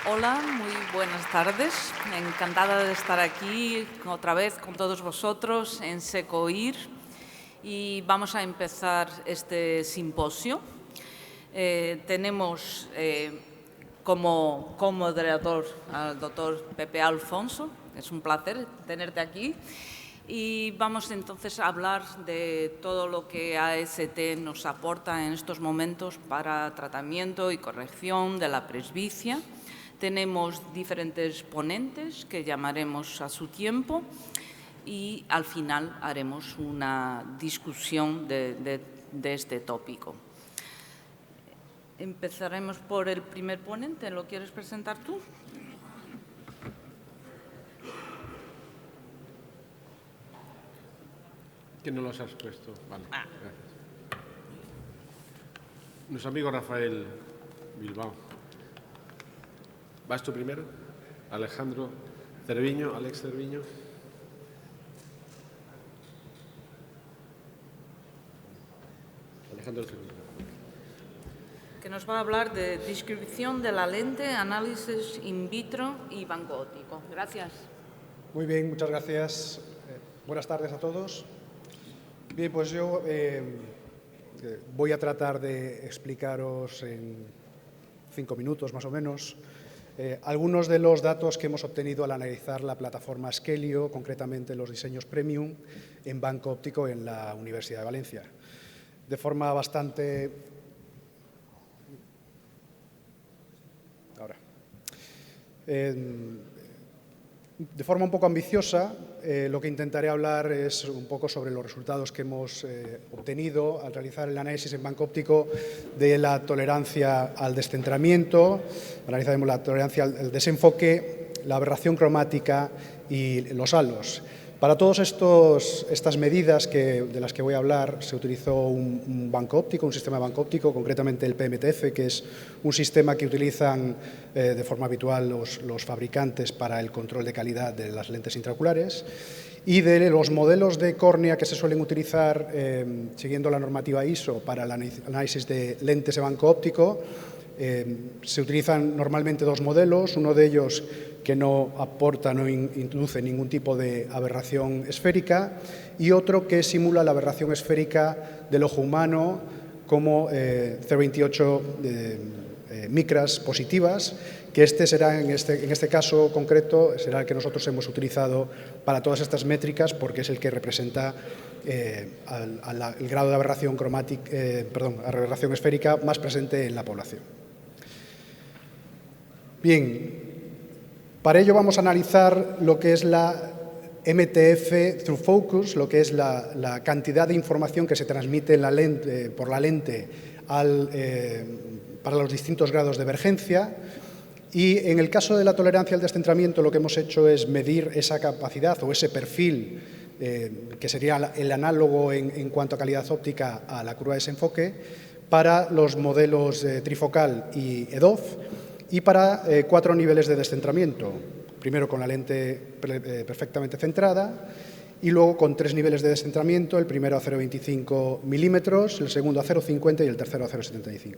Hola, muy buenas tardes. Encantada de estar aquí otra vez con todos vosotros en SECOIR y vamos a empezar este simposio. Tenemos como moderador al doctor Pepe Alfonso. Es un placer tenerte aquí. Y vamos entonces a hablar de todo lo que AST nos aporta en estos momentos para tratamiento y corrección de la presbicia. Tenemos diferentes ponentes que llamaremos a su tiempo y al final haremos una discusión de este tópico. Empezaremos por el primer ponente. ¿Lo quieres presentar tú? Que no los has puesto. Vale, gracias. Nuestro amigo Rafael Bilbao. ¿Vas tú primero? Alejandro Cerviño, Alex Cerviño. Alejandro Cerviño. Que nos va a hablar de descripción de la lente, análisis in vitro y banco óptico. Gracias. Muy bien, muchas gracias. Buenas tardes a todos. Bien, pues yo voy a tratar de explicaros en 5 minutos más o menos algunos de los datos que hemos obtenido al analizar la plataforma Skelio, concretamente los diseños premium en banco óptico en la Universidad de Valencia. De forma bastante... De forma un poco ambiciosa, lo que intentaré hablar es un poco sobre los resultados que hemos obtenido al realizar el análisis en banco óptico de la tolerancia al descentramiento, analizaremos la tolerancia al desenfoque, la aberración cromática y los halos. Para todas estas medidas de las que voy a hablar se utilizó un banco óptico, un sistema de banco óptico, concretamente el PMTF, que es un sistema que utilizan de forma habitual los fabricantes para el control de calidad de las lentes intraoculares, y de los modelos de córnea que se suelen utilizar siguiendo la normativa ISO para el análisis de lentes de banco óptico. Se utilizan normalmente dos modelos, uno de ellos que no aporta, no introduce ningún tipo de aberración esférica, y otro que simula la aberración esférica del ojo humano como 0,28 micras positivas, que será en este caso concreto será el que nosotros hemos utilizado para todas estas métricas, porque es el que representa el grado de aberración aberración esférica más presente en la población. Bien, para ello vamos a analizar lo que es la MTF through focus, lo que es la cantidad de información que se transmite en la lente, por la lente para los distintos grados de divergencia. Y en el caso de la tolerancia al descentramiento, lo que hemos hecho es medir esa capacidad o ese perfil que sería el análogo en cuanto a calidad óptica a la curva de desenfoque para los modelos trifocal y EDOF, y para 4 niveles de descentramiento, primero con la lente perfectamente centrada y luego con 3 niveles de descentramiento, el primero a 0,25 milímetros, el segundo a 0,50 y el tercero a 0,75.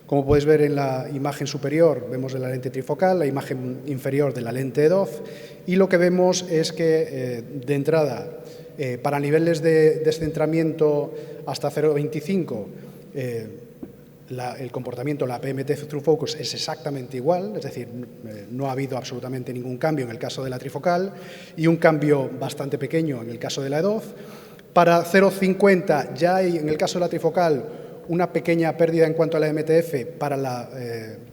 Como podéis ver en la imagen superior, vemos de la lente trifocal, la imagen inferior de la lente EDOF, y lo que vemos es que de entrada, para niveles de descentramiento hasta 0,25, el comportamiento, la PMT through focus es exactamente igual, es decir, no ha habido absolutamente ningún cambio en el caso de la trifocal y un cambio bastante pequeño en el caso de la EDOF. Para 0,50 ya hay en el caso de la trifocal una pequeña pérdida en cuanto a la MTF para la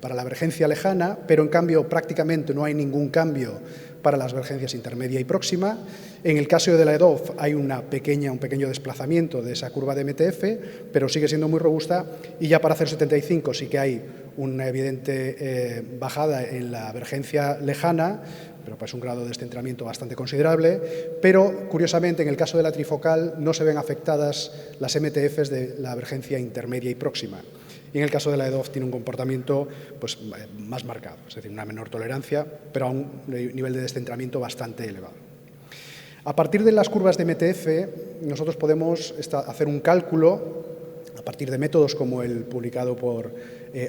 divergencia lejana, pero en cambio prácticamente no hay ningún cambio para las divergencias intermedia y próxima. En el caso de la EDOF hay un pequeño desplazamiento de esa curva de MTF, pero sigue siendo muy robusta, y ya para 0,75 sí que hay una evidente bajada en la divergencia lejana, pero pues un grado de descentramiento bastante considerable, pero curiosamente en el caso de la trifocal no se ven afectadas las MTFs de la divergencia intermedia y próxima. Y en el caso de la EDOF tiene un comportamiento pues, más marcado, es decir, una menor tolerancia, pero a un nivel de descentramiento bastante elevado. A partir de las curvas de MTF, nosotros podemos hacer un cálculo partir de métodos como el publicado por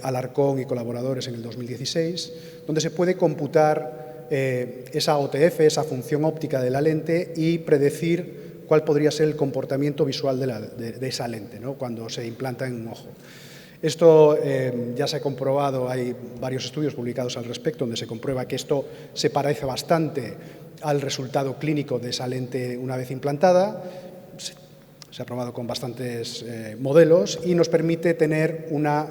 Alarcón y colaboradores en el 2016, donde se puede computar esa OTF, esa función óptica de la lente, y predecir cuál podría ser el comportamiento visual de esa lente, ¿no?, cuando se implanta en un ojo. Esto ya se ha comprobado, hay varios estudios publicados al respecto donde se comprueba que esto se parece bastante al resultado clínico de esa lente una vez implantada. Se ha probado con bastantes modelos y nos permite tener una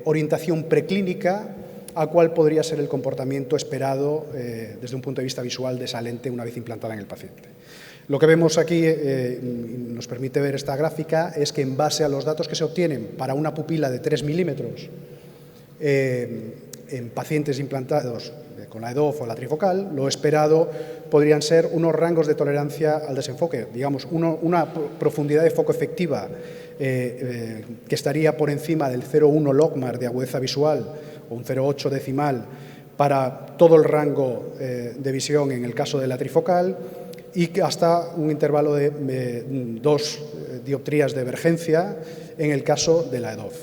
orientación preclínica a cuál podría ser el comportamiento esperado desde un punto de vista visual de esa lente una vez implantada en el paciente. Lo que vemos aquí, nos permite ver esta gráfica, es que en base a los datos que se obtienen para una pupila de 3 milímetros en pacientes implantados con la EDOF o la trifocal, lo esperado podrían ser unos rangos de tolerancia al desenfoque, digamos, una profundidad de foco efectiva que estaría por encima del 0,1 logmar de agudeza visual o un 0,8 decimal para todo el rango de visión en el caso de la trifocal, y que hasta un intervalo de 2 dioptrías de divergencia en el caso de la EDOF.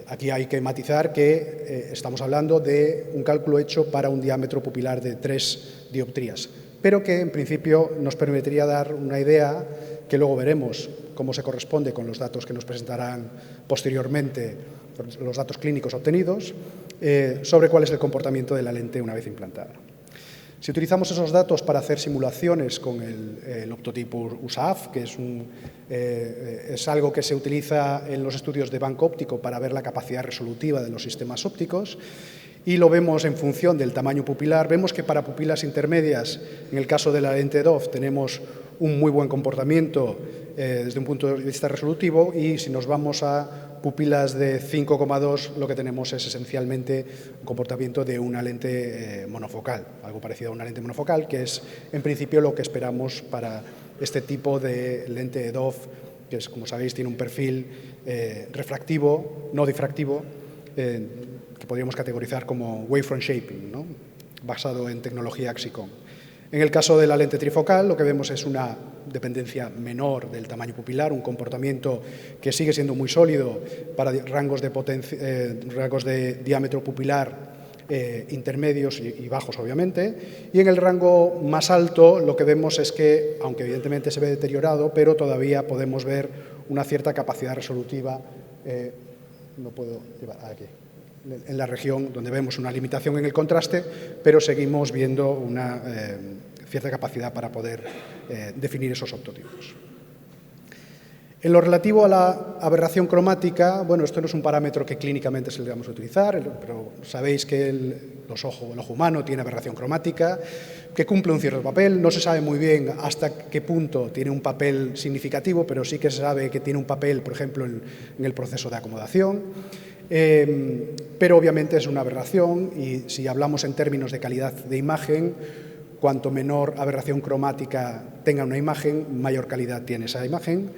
Aquí hay que matizar que estamos hablando de un cálculo hecho para un diámetro pupilar de 3 dioptrías, pero que en principio nos permitiría dar una idea, que luego veremos cómo se corresponde con los datos que nos presentarán posteriormente, los datos clínicos obtenidos, sobre cuál es el comportamiento de la lente una vez implantada. Si utilizamos esos datos para hacer simulaciones con el optotipo USAF, que es algo que se utiliza en los estudios de banco óptico para ver la capacidad resolutiva de los sistemas ópticos, y lo vemos en función del tamaño pupilar, vemos que para pupilas intermedias, en el caso de la lente EDOF, tenemos un muy buen comportamiento desde un punto de vista resolutivo, y si nos vamos a pupilas de 5,2, lo que tenemos es esencialmente un comportamiento de una lente monofocal, algo parecido a una lente monofocal, que es en principio lo que esperamos para este tipo de lente EDOF, que es, como sabéis, tiene un perfil refractivo, no difractivo, que podríamos categorizar como wavefront shaping, ¿no?, basado en tecnología Axicom. En el caso de la lente trifocal, lo que vemos es una dependencia menor del tamaño pupilar, un comportamiento que sigue siendo muy sólido para rangos de diámetro pupilar intermedios y bajos, obviamente, y en el rango más alto lo que vemos es que, aunque evidentemente se ve deteriorado, pero todavía podemos ver una cierta capacidad resolutiva, no puedo llevar aquí, en la región donde vemos una limitación en el contraste, pero seguimos viendo una cierta capacidad para poder definir esos optotipos. En lo relativo a la aberración cromática, bueno, esto no es un parámetro que clínicamente se le vamos a utilizar, pero sabéis que el ojo humano tiene aberración cromática, que cumple un cierto papel. No se sabe muy bien hasta qué punto tiene un papel significativo, pero sí que se sabe que tiene un papel, por ejemplo, en el proceso de acomodación. Pero obviamente es una aberración, y si hablamos en términos de calidad de imagen, cuanto menor aberración cromática tenga una imagen, mayor calidad tiene esa imagen.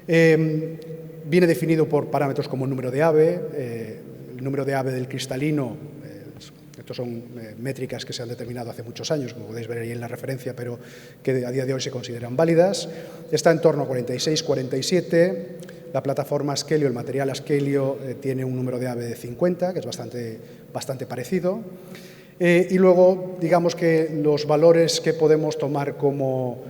Viene definido por parámetros como el número de Abbe, el número de Abbe del cristalino. Estos son métricas que se han determinado hace muchos años, como podéis ver ahí en la referencia, pero que a día de hoy se consideran válidas. Está en torno a 46, 47. La plataforma Schelio, el material Schelio, tiene un número de Abbe de 50, que es bastante parecido. Y luego, digamos que los valores que podemos tomar como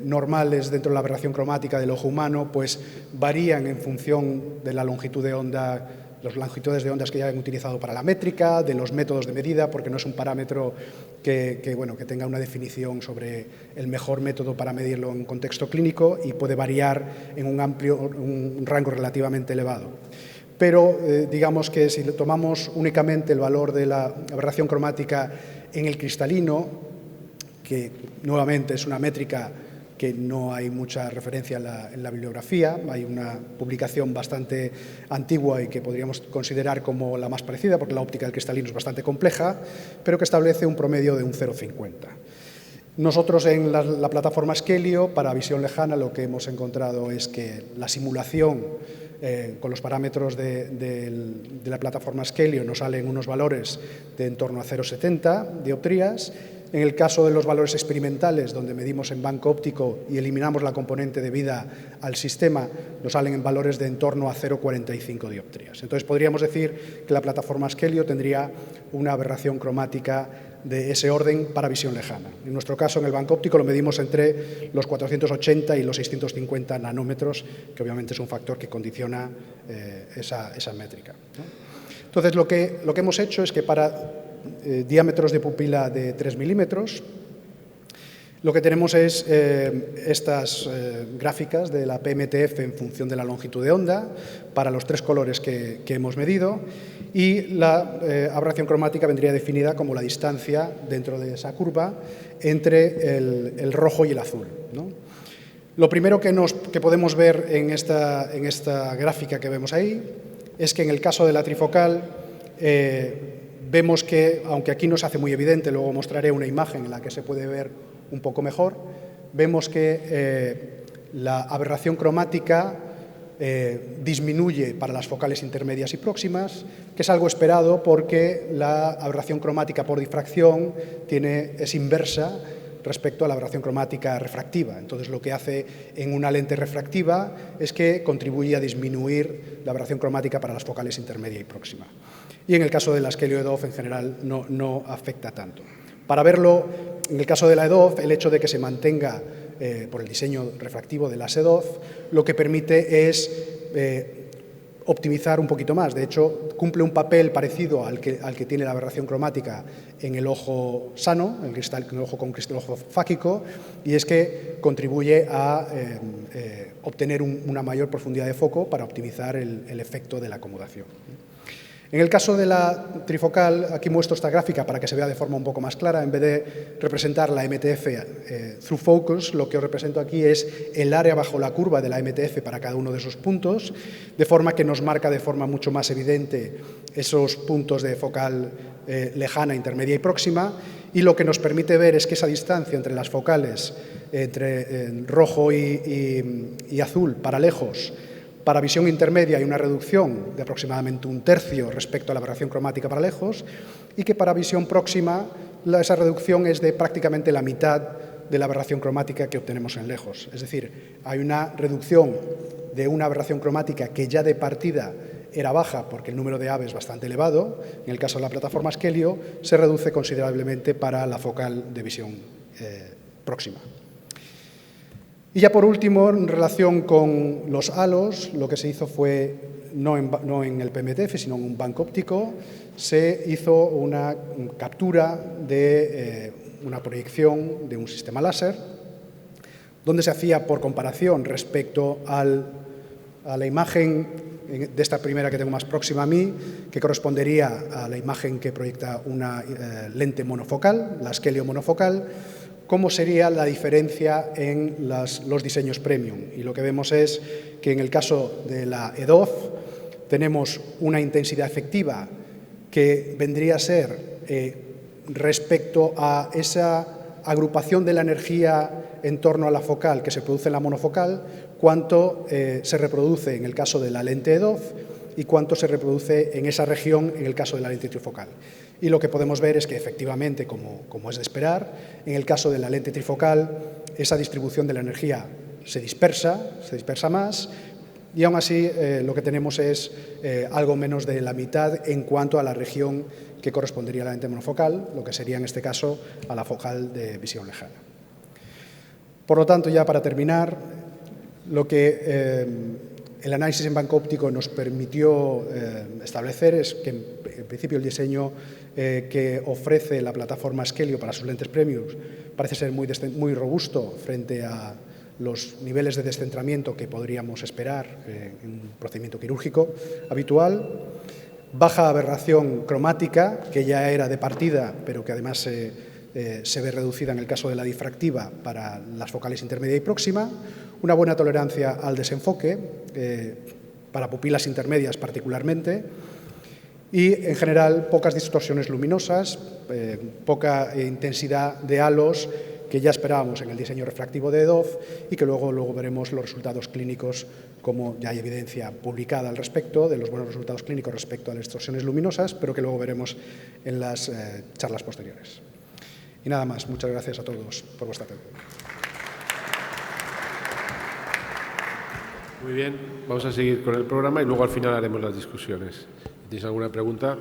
normales dentro de la aberración cromática del ojo humano, pues varían en función de la longitud de onda, las longitudes de ondas que ya han utilizado para la métrica, de los métodos de medida, porque no es un parámetro que tenga una definición sobre el mejor método para medirlo en contexto clínico, y puede variar en un rango relativamente elevado. Pero digamos que si tomamos únicamente el valor de la aberración cromática en el cristalino, que nuevamente es una métrica que no hay mucha referencia en la bibliografía, hay una publicación bastante antigua y que podríamos considerar como la más parecida, porque la óptica del cristalino es bastante compleja, pero que establece un promedio de un 0,50. Nosotros en la plataforma Schelio, para visión lejana, lo que hemos encontrado es que la simulación con los parámetros de la plataforma Schelio nos salen unos valores de en torno a 0,70 dioptrías. En el caso de los valores experimentales, donde medimos en banco óptico y eliminamos la componente debida al sistema, nos salen en valores de en torno a 0,45 dioptrías. Entonces, podríamos decir que la plataforma Skeleo tendría una aberración cromática de ese orden para visión lejana. En nuestro caso, en el banco óptico, lo medimos entre los 480 y los 650 nanómetros, que obviamente es un factor que condiciona esa métrica, ¿no? Entonces, lo que hemos hecho es que para diámetros de pupila de 3 milímetros, lo que tenemos es estas gráficas de la PMTF en función de la longitud de onda para los 3 colores que hemos medido, y la aberración cromática vendría definida como la distancia dentro de esa curva entre el rojo y el azul, ¿no? Lo primero que podemos ver en esta gráfica que vemos ahí es que en el caso de la trifocal vemos que, aunque aquí no se hace muy evidente, luego mostraré una imagen en la que se puede ver un poco mejor, vemos que la aberración cromática disminuye para las focales intermedias y próximas, que es algo esperado porque la aberración cromática por difracción es inversa respecto a la aberración cromática refractiva. Entonces, lo que hace en una lente refractiva es que contribuye a disminuir la aberración cromática para las focales intermedia y próxima. Y en el caso de la Skeleo EDOF, en general, no afecta tanto. Para verlo, en el caso de la EDOF, el hecho de que se mantenga por el diseño refractivo de las EDOF, lo que permite es optimizar un poquito más. De hecho, cumple un papel parecido al que tiene la aberración cromática en el ojo sano, en el ojo con cristal, el ojo fáquico, y es que contribuye a obtener una mayor profundidad de foco para optimizar el efecto de la acomodación. En el caso de la trifocal, aquí muestro esta gráfica para que se vea de forma un poco más clara. En vez de representar la MTF through focus, lo que os represento aquí es el área bajo la curva de la MTF para cada uno de esos puntos, de forma que nos marca de forma mucho más evidente esos puntos de focal lejana, intermedia y próxima, y lo que nos permite ver es que esa distancia entre las focales, entre rojo y azul para lejos, para visión intermedia hay una reducción de aproximadamente 1/3 respecto a la aberración cromática para lejos, y que para visión próxima esa reducción es de prácticamente la mitad de la aberración cromática que obtenemos en lejos. Es decir, hay una reducción de una aberración cromática que ya de partida era baja porque el número de AVE es bastante elevado. En el caso de la plataforma Skeleo se reduce considerablemente para la focal de visión próxima. Y ya por último, en relación con los halos, lo que se hizo fue, no en el PMTF, sino en un banco óptico, se hizo una captura de una proyección de un sistema láser, donde se hacía por comparación respecto a la imagen de esta primera que tengo más próxima a mí, que correspondería a la imagen que proyecta una lente monofocal, la Skeleo monofocal, cómo sería la diferencia en los diseños premium. Y lo que vemos es que en el caso de la EDOF tenemos una intensidad efectiva que vendría a ser respecto a esa agrupación de la energía en torno a la focal que se produce en la monofocal, cuánto se reproduce en el caso de la lente EDOF y cuánto se reproduce en esa región en el caso de la lente trifocal. Y lo que podemos ver es que, efectivamente, como es de esperar, en el caso de la lente trifocal, esa distribución de la energía se dispersa más, y aún así lo que tenemos es algo menos de la mitad en cuanto a la región que correspondería a la lente monofocal, lo que sería en este caso a la focal de visión lejana. Por lo tanto, ya para terminar, lo que el análisis en banco óptico nos permitió establecer es que, en principio, el diseño que ofrece la plataforma Skeleo para sus lentes premium parece ser muy robusto frente a los niveles de descentramiento que podríamos esperar en un procedimiento quirúrgico habitual. Baja aberración cromática, que ya era de partida, pero que además se ve reducida en el caso de la difractiva para las focales intermedia y próxima. Una buena tolerancia al desenfoque, para pupilas intermedias particularmente, y en general pocas distorsiones luminosas, poca intensidad de halos que ya esperábamos en el diseño refractivo de EDOF y que luego veremos los resultados clínicos, como ya hay evidencia publicada al respecto de los buenos resultados clínicos respecto a las distorsiones luminosas, pero que luego veremos en las charlas posteriores. Y nada más, muchas gracias a todos por vuestra atención. Muy bien, vamos a seguir con el programa y luego al final haremos las discusiones. Si tenéis alguna pregunta,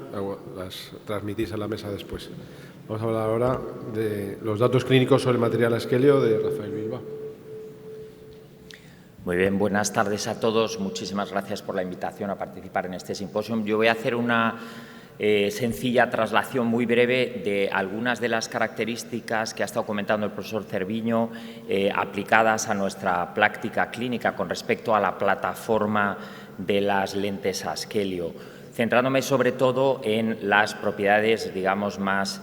las transmitís a la mesa después. Vamos a hablar ahora de los datos clínicos sobre el material Askelio de Rafael Bilbao. Muy bien, buenas tardes a todos. Muchísimas gracias por la invitación a participar en este simposio. Yo voy a hacer una sencilla traslación muy breve de algunas de las características que ha estado comentando el profesor Cerviño aplicadas a nuestra práctica clínica con respecto a la plataforma de las lentes Askelio, centrándome sobre todo en las propiedades, digamos, más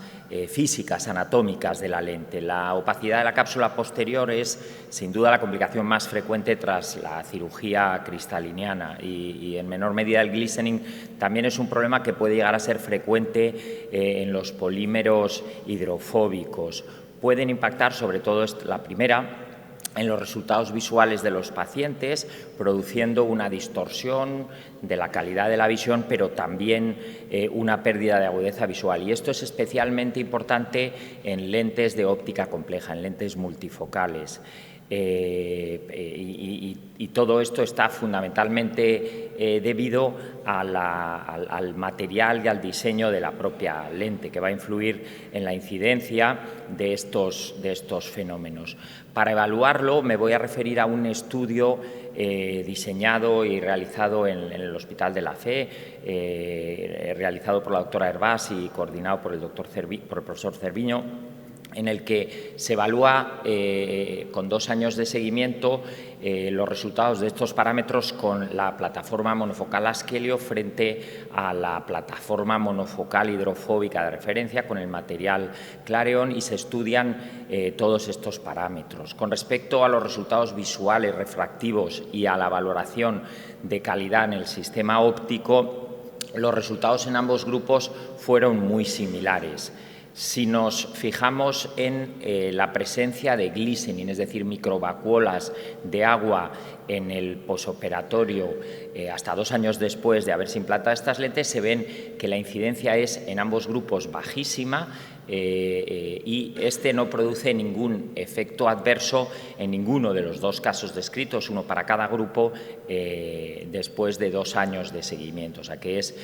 físicas, anatómicas de la lente. La opacidad de la cápsula posterior es, sin duda, la complicación más frecuente tras la cirugía cristaliniana y en menor medida el glistening también es un problema que puede llegar a ser frecuente en los polímeros hidrofóbicos. Pueden impactar, sobre todo la primera, en los resultados visuales de los pacientes, produciendo una distorsión de la calidad de la visión, pero también una pérdida de agudeza visual. Y esto es especialmente importante en lentes de óptica compleja, en lentes multifocales. Y todo esto está fundamentalmente debido al material y al diseño de la propia lente, que va a influir en la incidencia de estos fenómenos. Para evaluarlo me voy a referir a un estudio diseñado y realizado en el Hospital de la Fe, realizado por la doctora Hervás y coordinado por el profesor Cerviño, en el que se evalúa con 2 años de seguimiento los resultados de estos parámetros con la plataforma monofocal Askelio frente a la plataforma monofocal hidrofóbica de referencia con el material Clareon, y se estudian todos estos parámetros. Con respecto a los resultados visuales, refractivos y a la valoración de calidad en el sistema óptico, los resultados en ambos grupos fueron muy similares. Si nos fijamos en la presencia de glistening, es decir, microvacuolas de agua en el posoperatorio hasta 2 años después de haberse implantado estas lentes, se ven que la incidencia es en ambos grupos bajísima y este no produce ningún efecto adverso en ninguno de los 2 casos descritos, uno para cada grupo, después de 2 años de seguimiento, o sea que es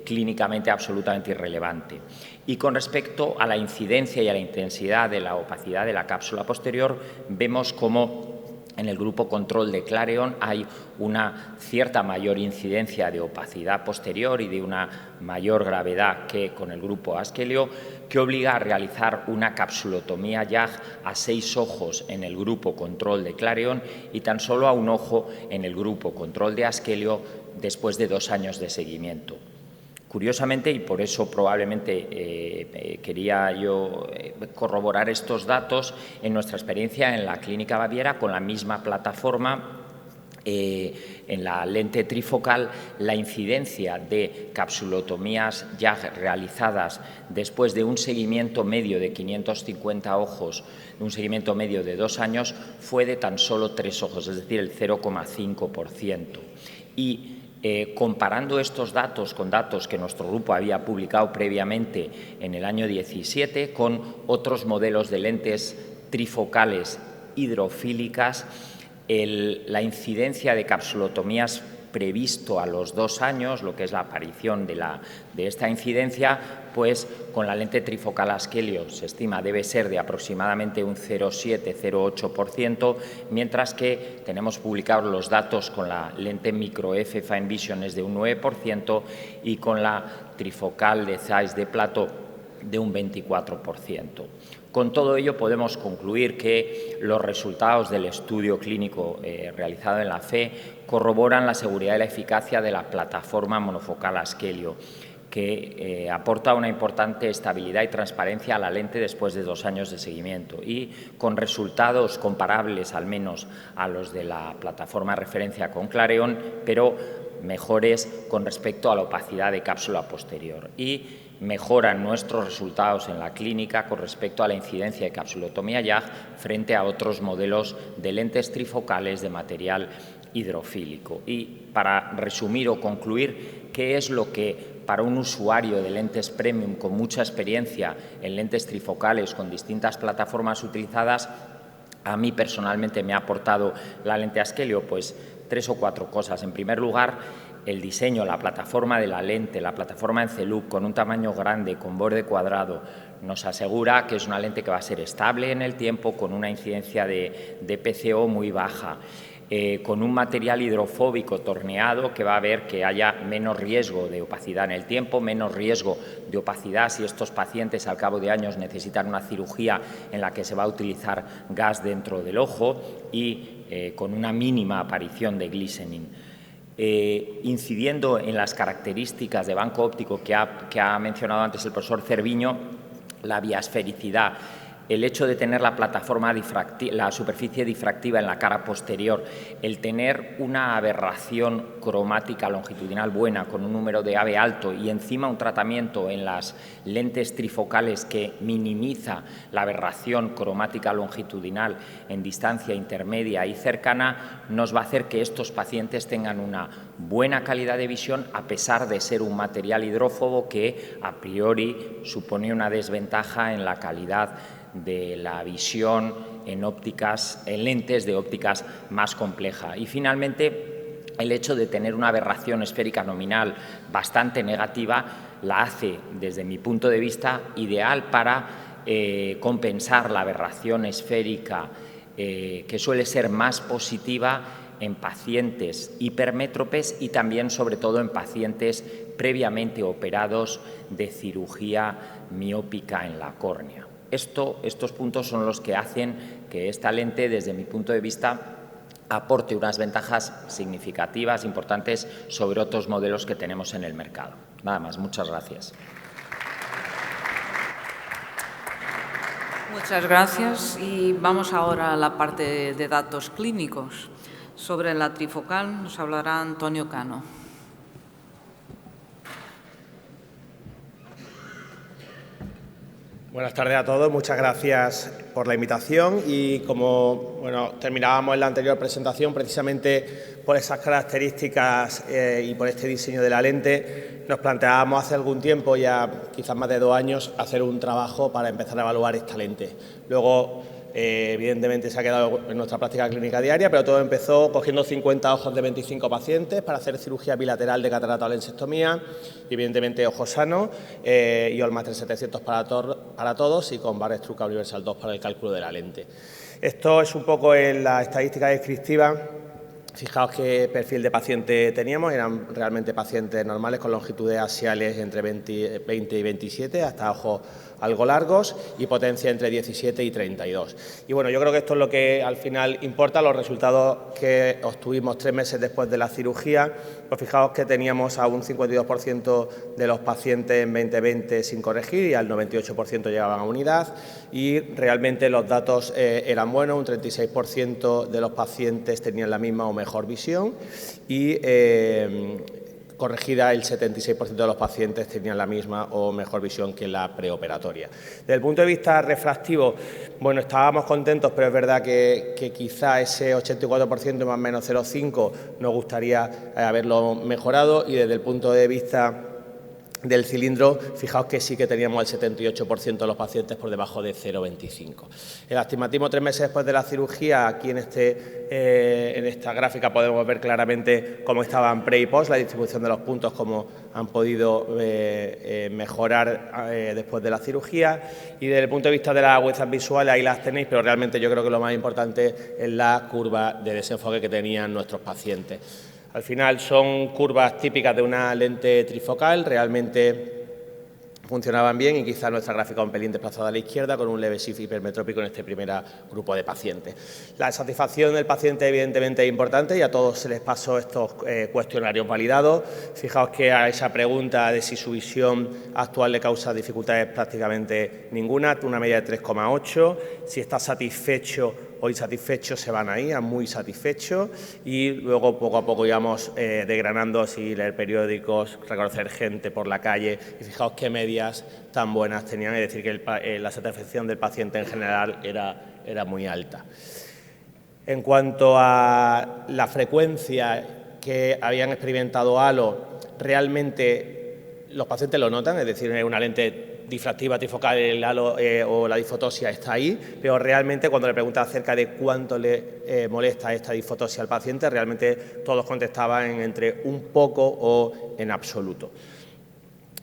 clínicamente absolutamente irrelevante. Y con respecto a la incidencia y a la intensidad de la opacidad de la cápsula posterior, vemos cómo en el grupo control de Clareon hay una cierta mayor incidencia de opacidad posterior y de una mayor gravedad que con el grupo Askelio, que obliga a realizar una capsulotomía YAG a 6 ojos en el grupo control de Clareon y tan solo a 1 ojo en el grupo control de Askelio después de 2 años de seguimiento. Curiosamente, y por eso probablemente quería yo corroborar estos datos, en nuestra experiencia en la Clínica Baviera, con la misma plataforma, en la lente trifocal, la incidencia de capsulotomías YAG realizadas después de un seguimiento medio de 550 ojos, un seguimiento medio de 2 años, fue de tan solo 3 ojos, es decir, el 0,5%. Y comparando estos datos con datos que nuestro grupo había publicado previamente en el año 17 con otros modelos de lentes trifocales hidrofílicas, la incidencia de capsulotomías previsto a los 2 años, lo que es la aparición de esta incidencia, pues con la lente trifocal Askelio se estima debe ser de aproximadamente un 0,7-0,8%, mientras que tenemos publicados los datos con la lente micro F Fine Vision es de un 9% y con la trifocal de Zeiss de Plato de un 24%. Con todo ello podemos concluir que los resultados del estudio clínico realizado en la FE corroboran la seguridad y la eficacia de la plataforma monofocal Askelio, que aporta una importante estabilidad y transparencia a la lente después de 2 años de seguimiento y con resultados comparables al menos a los de la plataforma de referencia con Clareon, pero mejores con respecto a la opacidad de cápsula posterior, y mejoran nuestros resultados en la clínica con respecto a la incidencia de capsulotomía YAG frente a otros modelos de lentes trifocales de material hidrofílico. Y para resumir o concluir, ¿qué es lo que para un usuario de lentes premium con mucha experiencia en lentes trifocales con distintas plataformas utilizadas, a mí personalmente me ha aportado la lente Askelio, pues 3 o 4 cosas. En primer lugar, el diseño, la plataforma de la lente, la plataforma en C-Loop con un tamaño grande, con borde cuadrado, nos asegura que es una lente que va a ser estable en el tiempo, con una incidencia de PCO muy baja, con un material hidrofóbico torneado que va a ver que haya menos riesgo de opacidad en el tiempo, menos riesgo de opacidad si estos pacientes al cabo de años necesitan una cirugía en la que se va a utilizar gas dentro del ojo y con una mínima aparición de glistening. Incidiendo en las características de banco óptico que ha mencionado antes el profesor Cerviño, la biasfericidad, el hecho de tener la plataforma la superficie difractiva en la cara posterior, el tener una aberración cromática longitudinal buena con un número de AB alto y encima un tratamiento en las lentes trifocales que minimiza la aberración cromática longitudinal en distancia intermedia y cercana, nos va a hacer que estos pacientes tengan una buena calidad de visión a pesar de ser un material hidrófobo que a priori supone una desventaja en la calidad de la visión en lentes de ópticas más compleja. Y finalmente, el hecho de tener una aberración esférica nominal bastante negativa la hace, desde mi punto de vista, ideal para compensar la aberración esférica que suele ser más positiva en pacientes hipermétropes y también, sobre todo, en pacientes previamente operados de cirugía miópica en la córnea. Estos puntos son los que hacen que esta lente, desde mi punto de vista, aporte unas ventajas significativas, importantes, sobre otros modelos que tenemos en el mercado. Nada más, muchas gracias. Muchas gracias y vamos ahora a la parte de datos clínicos. Sobre la trifocal nos hablará Antonio Cano. Buenas tardes a todos, muchas gracias por la invitación y como terminábamos en la anterior presentación, precisamente por esas características y por este diseño de la lente, nos planteábamos hace algún tiempo, ya quizás más de 2 años, hacer un trabajo para empezar a evaluar esta lente. Luego, evidentemente, se ha quedado en nuestra práctica clínica diaria, pero todo empezó cogiendo 50 ojos de 25 pacientes para hacer cirugía bilateral de catarata o lensectomía, y evidentemente ojos sanos, y Olma 3700 para todos y con Barrett Truca Universal 2 para el cálculo de la lente. Esto es un poco en la estadística descriptiva. Fijaos qué perfil de paciente teníamos, eran realmente pacientes normales con longitudes axiales entre 20 y 27, hasta ojos algo largos y potencia entre 17 y 32. Y bueno, yo creo que esto es lo que al final importa, los resultados que obtuvimos 3 meses después de la cirugía. Pues fijaos que teníamos a un 52% de los pacientes en 2020 sin corregir y al 98% llegaban a unidad, y realmente los datos eran buenos, un 36% de los pacientes tenían la misma o mejor visión y corregida el 76% de los pacientes tenían la misma o mejor visión que la preoperatoria. Desde el punto de vista refractivo, bueno, estábamos contentos, pero es verdad que quizá ese 84% más o menos 0,5 nos gustaría haberlo mejorado, y desde el punto de vista del cilindro, fijaos que sí que teníamos el 78% de los pacientes por debajo de 0,25. El astigmatismo 3 meses después de la cirugía, aquí en esta gráfica podemos ver claramente cómo estaban pre y post, la distribución de los puntos, cómo han podido mejorar después de la cirugía, y desde el punto de vista de las huellas visuales, ahí las tenéis, pero realmente yo creo que lo más importante es la curva de desenfoque que tenían nuestros pacientes. Al final son curvas típicas de una lente trifocal, realmente funcionaban bien, y quizá nuestra gráfica un pelín desplazada a la izquierda con un leve shift hipermetrópico en este primer grupo de pacientes. La satisfacción del paciente evidentemente es importante y a todos se les pasó estos cuestionarios validados. Fijaos que a esa pregunta de si su visión actual le causa dificultades, prácticamente ninguna, una media de 3,8. Si está satisfecho o insatisfecho, se van ahí a muy satisfecho, y luego poco a poco íbamos desgranando, si leer periódicos, reconocer gente por la calle, y fijaos qué medias tan buenas tenían, es decir, que la satisfacción del paciente en general era muy alta. En cuanto a la frecuencia que habían experimentado halo, realmente los pacientes lo notan, es decir, una lente difractiva trifocal, el halo o la disfotosia está ahí, pero realmente cuando le preguntas acerca de cuánto le molesta esta disfotosia al paciente, realmente todos contestaban entre un poco o en absoluto.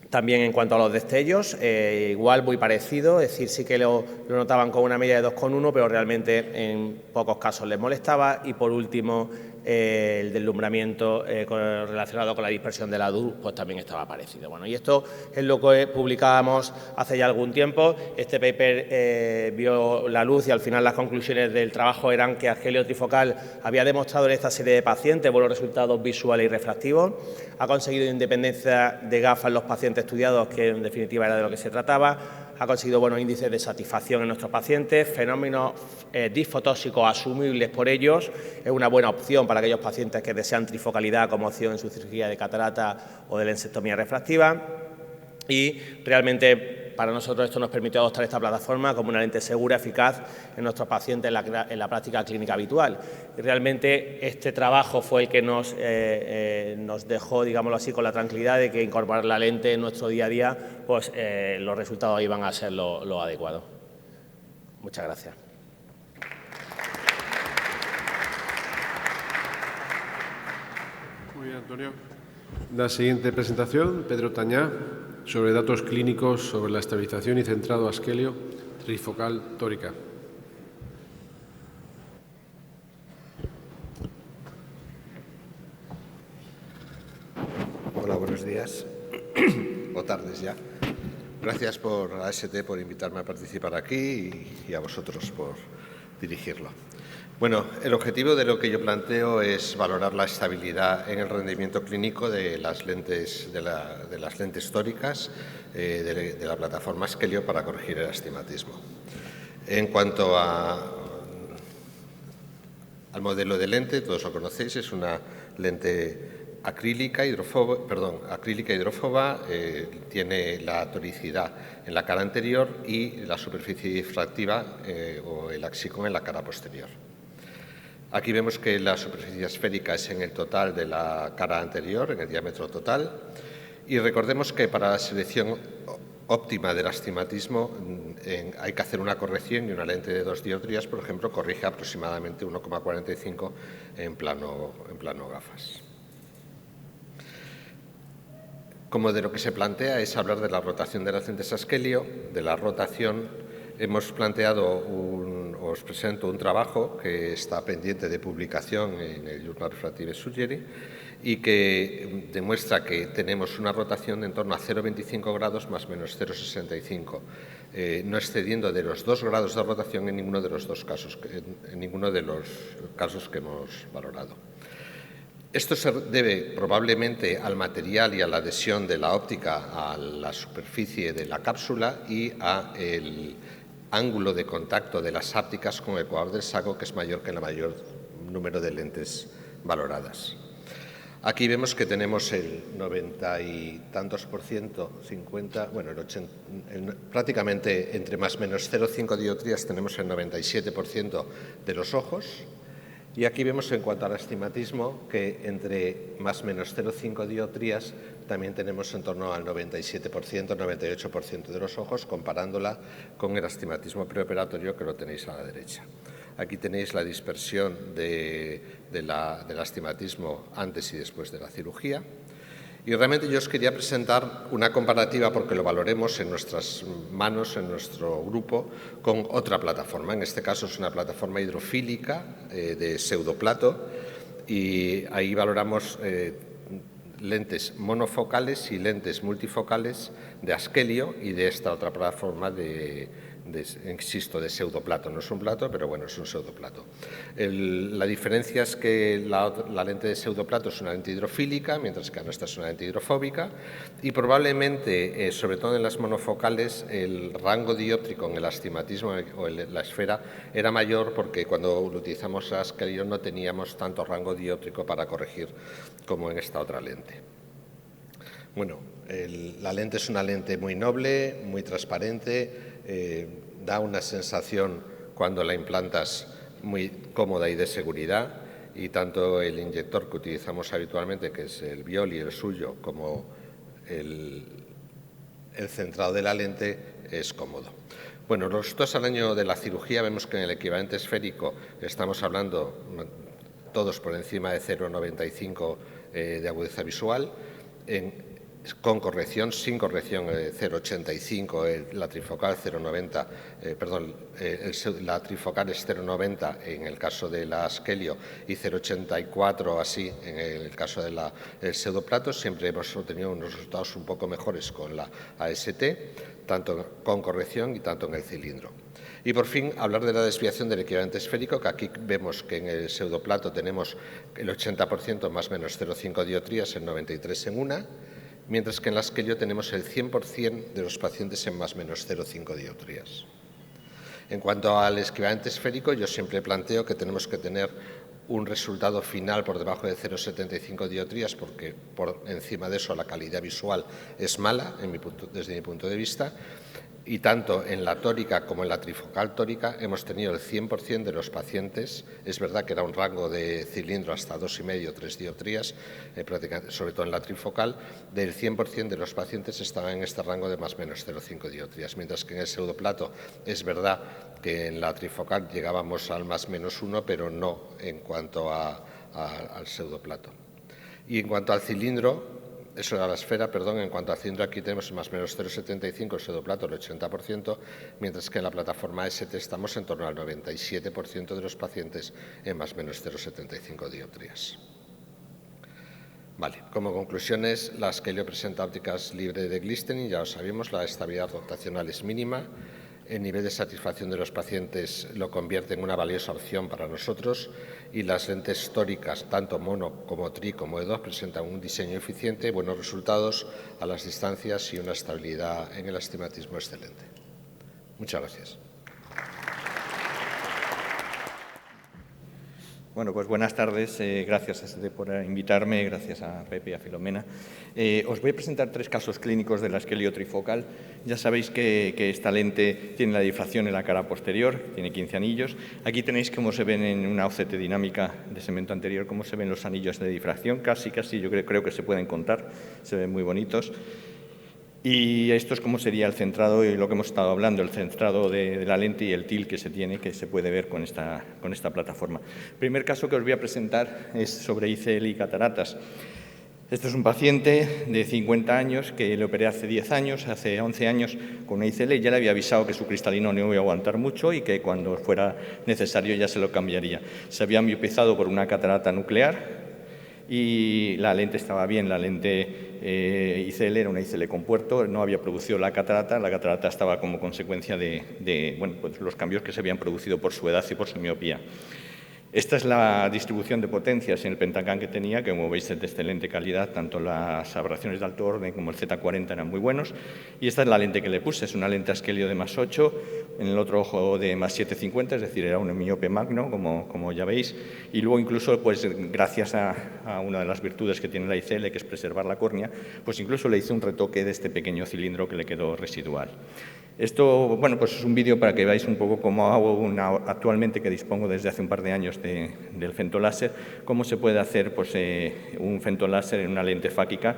También en cuanto a los destellos, igual muy parecido, es decir, sí que lo notaban con una media de 2,1, pero realmente en pocos casos les molestaba. Y por último, el deslumbramiento relacionado con la dispersión de la luz, pues también estaba parecido. Bueno, y esto es lo que publicábamos hace ya algún tiempo. Este paper vio la luz y al final las conclusiones del trabajo eran que Askelio trifocal había demostrado en esta serie de pacientes buenos resultados visuales y refractivos, ha conseguido independencia de gafas en los pacientes estudiados, que en definitiva era de lo que se trataba, ha conseguido buenos índices de satisfacción en nuestros pacientes, fenómenos disfotóxicos asumibles por ellos, es una buena opción para aquellos pacientes que desean trifocalidad como opción en su cirugía de catarata o de lensectomía refractiva, y realmente para nosotros esto nos permitió adoptar esta plataforma como una lente segura, eficaz en nuestros pacientes en la práctica clínica habitual. Y realmente este trabajo fue el que nos dejó, digámoslo así, con la tranquilidad de que incorporar la lente en nuestro día a día, pues los resultados iban a ser lo adecuado. Muchas gracias. Muy bien, Antonio. La siguiente presentación, Pedro Tañá, sobre datos clínicos sobre la estabilización y centrado Askelio trifocal tórica. Hola, buenos días o tardes ya. Gracias a AST por invitarme a participar aquí y a vosotros por dirigirlo. Bueno, el objetivo de lo que yo planteo es valorar la estabilidad en el rendimiento clínico de las lentes tóricas de la plataforma Askelio para corregir el astigmatismo. En cuanto al modelo de lente, todos lo conocéis, es una lente acrílica hidrófoba, tiene la toricidad en la cara anterior y la superficie difractiva o el axicon en la cara posterior. Aquí vemos que la superficie esférica es en el total de la cara anterior, en el diámetro total, y recordemos que para la selección óptima del astigmatismo hay que hacer una corrección y una lente de 2 dioptrías, por ejemplo, corrige aproximadamente 1,45 en plano gafas. Como de lo que se plantea es hablar de la rotación de las lentes Askelio, de la rotación. Hemos planteado os presento un trabajo que está pendiente de publicación en el Journal Refractive Surgery y que demuestra que tenemos una rotación en torno a 0,25 grados más menos 0,65, no excediendo de los 2 grados de rotación en ninguno de los casos que hemos valorado. Esto se debe probablemente al material y a la adhesión de la óptica a la superficie de la cápsula y al ángulo de contacto de las ápticas con el ecuador del saco, que es mayor que el mayor número de lentes valoradas. Aquí vemos que tenemos el 90 y tantos por ciento, 50, bueno, prácticamente entre más o menos 0,5 dioptrías tenemos el 97% de los ojos. Y aquí vemos en cuanto al astigmatismo que entre más o menos 0,5 dioptrías también tenemos en torno al 97%, 98% de los ojos, comparándola con el astigmatismo preoperatorio que lo tenéis a la derecha. Aquí tenéis la dispersión del astigmatismo antes y después de la cirugía. Y realmente yo os quería presentar una comparativa, porque lo valoremos en nuestras manos, en nuestro grupo, con otra plataforma. En este caso es una plataforma hidrofílica de pseudoplato y ahí valoramos lentes monofocales y lentes multifocales de Askelio y de esta otra plataforma insisto, de pseudoplato. No es un plato, pero bueno, es un pseudoplato. La diferencia es que la lente de pseudoplato es una lente hidrofílica, mientras que esta es una lente hidrofóbica, y probablemente, sobre todo en las monofocales, el rango dióptrico en el astigmatismo o en la esfera era mayor, porque cuando utilizamos Askelio no teníamos tanto rango dióptrico para corregir como en esta otra lente. Bueno, la lente es una lente muy noble, muy transparente, da una sensación cuando la implantas muy cómoda y de seguridad, y tanto el inyector que utilizamos habitualmente, que es el Violi, el suyo, como el centrado de la lente es cómodo. Bueno, los resultados al año de la cirugía vemos que en el equivalente esférico estamos hablando todos por encima de 0,95 de agudeza visual, con corrección, sin corrección 0,85, la trifocal 0,90, la trifocal es 0,90 en el caso de la Schelio y 0,84 así en el caso del pseudoplato. Siempre hemos obtenido unos resultados un poco mejores con la AST, tanto con corrección y tanto en el cilindro. Y por fin, hablar de la desviación del equivalente esférico, que aquí vemos que en el pseudoplato tenemos el 80% más o menos 0,5 dioptrías, el 93 en una, mientras que en la Schelio tenemos el 100% de los pacientes en más o menos 0,5 dioptrías. En cuanto al equivalente esférico, yo siempre planteo que tenemos que tener un resultado final por debajo de 0,75 dioptrías, porque por encima de eso la calidad visual es mala, desde mi punto de vista. Y tanto en la tórica como en la trifocal tórica hemos tenido el 100% de los pacientes. Es verdad que era un rango de cilindro hasta 2,5 3 dioptrías, sobre todo en la trifocal. Del 100% de los pacientes estaban en este rango de más o menos 0,5 dioptrías, mientras que en el pseudoplato es verdad que en la trifocal llegábamos al más o menos 1, pero no en cuanto al pseudoplato. Y en cuanto al cilindro, eso era la esfera, perdón, en cuanto al cilindro aquí tenemos más o menos 0,75, el pseudoplato el 80%, mientras que en la plataforma ST estamos en torno al 97% de los pacientes en más o menos 0,75 dioptrías. Vale, como conclusiones, la Schelio presenta ópticas libre de glistening, ya lo sabemos, la estabilidad rotacional es mínima, el nivel de satisfacción de los pacientes lo convierte en una valiosa opción para nosotros y las lentes tóricas, tanto mono como tri como E2, presentan un diseño eficiente, buenos resultados a las distancias y una estabilidad en el astigmatismo excelente. Muchas gracias. Bueno, pues buenas tardes. Gracias por invitarme, gracias a Pepe y a Filomena. Os voy a presentar 3 casos clínicos de la Schelio trifocal. Ya sabéis que esta lente tiene la difracción en la cara posterior, tiene 15 anillos. Aquí tenéis cómo se ven en una OCT dinámica de segmento anterior, cómo se ven los anillos de difracción. Casi, yo creo que se pueden contar, se ven muy bonitos. Y esto es cómo sería el centrado y lo que hemos estado hablando, el centrado de la lente y el tilt que se tiene, que se puede ver con esta plataforma. El primer caso que os voy a presentar es sobre ICL y cataratas. Este es un paciente de 50 años que le operé hace 10 años, hace 11 años con una ICL, y ya le había avisado que su cristalino no iba a aguantar mucho y que cuando fuera necesario ya se lo cambiaría. Se había miopizado por una catarata nuclear y la lente estaba bien, la lente ICL era una ICL con puerto, no había producido la catarata estaba como consecuencia de pues los cambios que se habían producido por su edad y por su miopía. Esta es la distribución de potencias en el Pentacam que tenía, que como veis es de excelente calidad, tanto las aberraciones de alto orden como el Z40 eran muy buenos. Y esta es la lente que le puse, es una lente Schelio de más 8, en el otro ojo de más 7,50, es decir, era un miope magno, como ya veis. Y luego incluso, pues gracias a una de las virtudes que tiene la ICL, que es preservar la córnea, pues incluso le hice un retoque de este pequeño cilindro que le quedó residual. Esto, bueno, pues es un vídeo para que veáis un poco cómo hago actualmente, que dispongo desde hace un par de años del femtoláser, cómo se puede hacer pues, un femtoláser en una lente fáquica.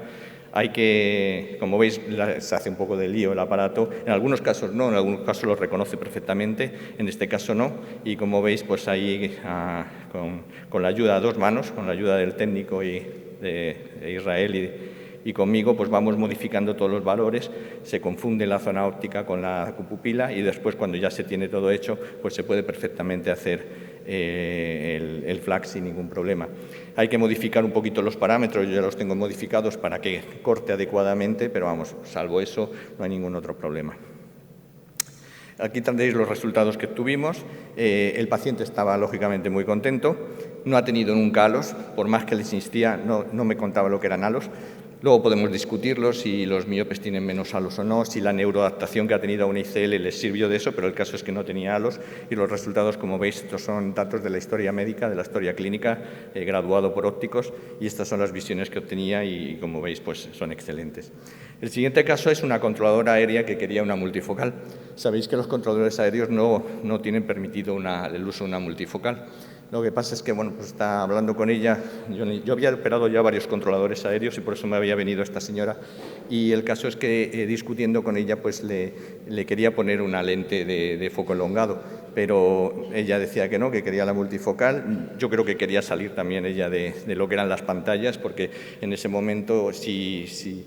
Hay que, como veis, se hace un poco de lío el aparato. En algunos casos no, en algunos casos lo reconoce perfectamente, en este caso no. Y como veis, pues ahí con la ayuda a 2 manos, con la ayuda del técnico de Israel y conmigo, pues vamos modificando todos los valores, se confunde la zona óptica con la pupila y después, cuando ya se tiene todo hecho, pues se puede perfectamente hacer el FLAC sin ningún problema. Hay que modificar un poquito los parámetros, yo ya los tengo modificados para que corte adecuadamente, pero vamos, salvo eso, no hay ningún otro problema. Aquí tendréis los resultados que tuvimos. El paciente estaba lógicamente muy contento, no ha tenido nunca halos, por más que les insistía, no me contaba lo que eran halos. Luego podemos discutirlo, si los miopes tienen menos halos o no, si la neuroadaptación que ha tenido a una ICL les sirvió de eso, pero el caso es que no tenía halos y los resultados, como veis, estos son datos de la historia médica, de la historia clínica, graduado por ópticos, y estas son las visiones que obtenía y como veis, pues son excelentes. El siguiente caso es una controladora aérea que quería una multifocal. Sabéis que los controladores aéreos no tienen permitido el uso de una multifocal. Lo que pasa es que, bueno, pues está hablando con ella. Yo había operado ya varios controladores aéreos y por eso me había venido esta señora. Y el caso es que, discutiendo con ella, pues le quería poner una lente de foco elongado, pero ella decía que no, que quería la multifocal. Yo creo que quería salir también ella de lo que eran las pantallas, porque en ese momento, si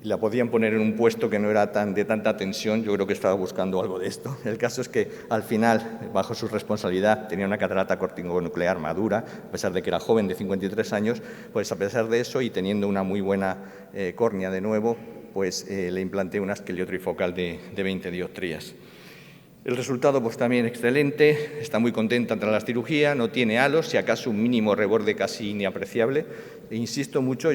la podían poner en un puesto que no era de tanta tensión, yo creo que estaba buscando algo de esto. El caso es que al final, bajo su responsabilidad, tenía una catarata corticonuclear madura, a pesar de que era joven, de 53 años, pues a pesar de eso y teniendo una muy buena córnea de nuevo, pues le implanté una esqueliotrifocal de 20 dioptrías. El resultado pues también excelente, está muy contenta tras la cirugía, no tiene halos, si acaso un mínimo reborde casi inapreciable. E insisto mucho,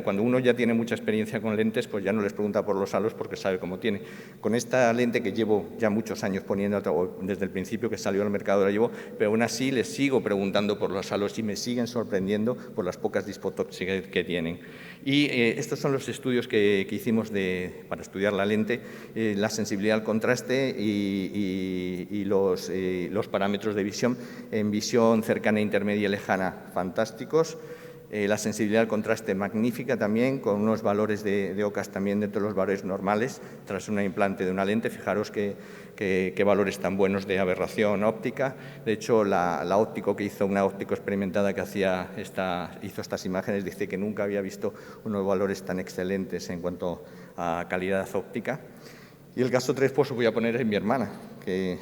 cuando uno ya tiene mucha experiencia con lentes, pues ya no les pregunta por los halos porque sabe cómo tiene. Con esta lente que llevo ya muchos años poniendo, desde el principio que salió al mercado la llevo, pero aún así les sigo preguntando por los halos y me siguen sorprendiendo por las pocas disfotóxicas que tienen. Y estos son los estudios que hicimos para estudiar la lente, la sensibilidad al contraste y los parámetros de visión. En visión cercana, intermedia y lejana, fantásticos. La sensibilidad al contraste magnífica también, con unos valores de OCAS también dentro de los valores normales, tras un implante de una lente. Fijaros qué valores tan buenos de aberración óptica. De hecho, la óptico que hizo, una óptico experimentada que hizo estas imágenes, dice que nunca había visto unos valores tan excelentes en cuanto a calidad óptica. Y el caso 3, pues os voy a poner en mi hermana, que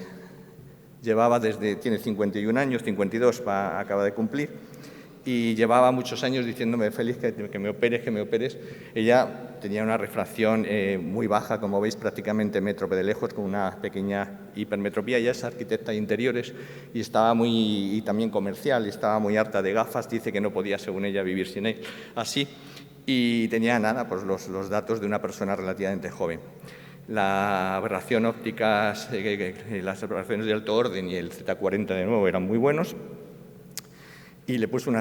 tiene 51 años, 52 acaba de cumplir, y llevaba muchos años diciéndome: Félix, que me operes. Ella tenía una refracción muy baja, como veis, prácticamente métrope de lejos, con una pequeña hipermetropía. Ella es arquitecta de interiores y también comercial, y estaba muy harta de gafas. Dice que no podía, según ella, vivir sin él así, y tenía pues los datos de una persona relativamente joven. La aberración óptica, las aberraciones de alto orden y el Z40 de nuevo eran muy buenos. Y le puse una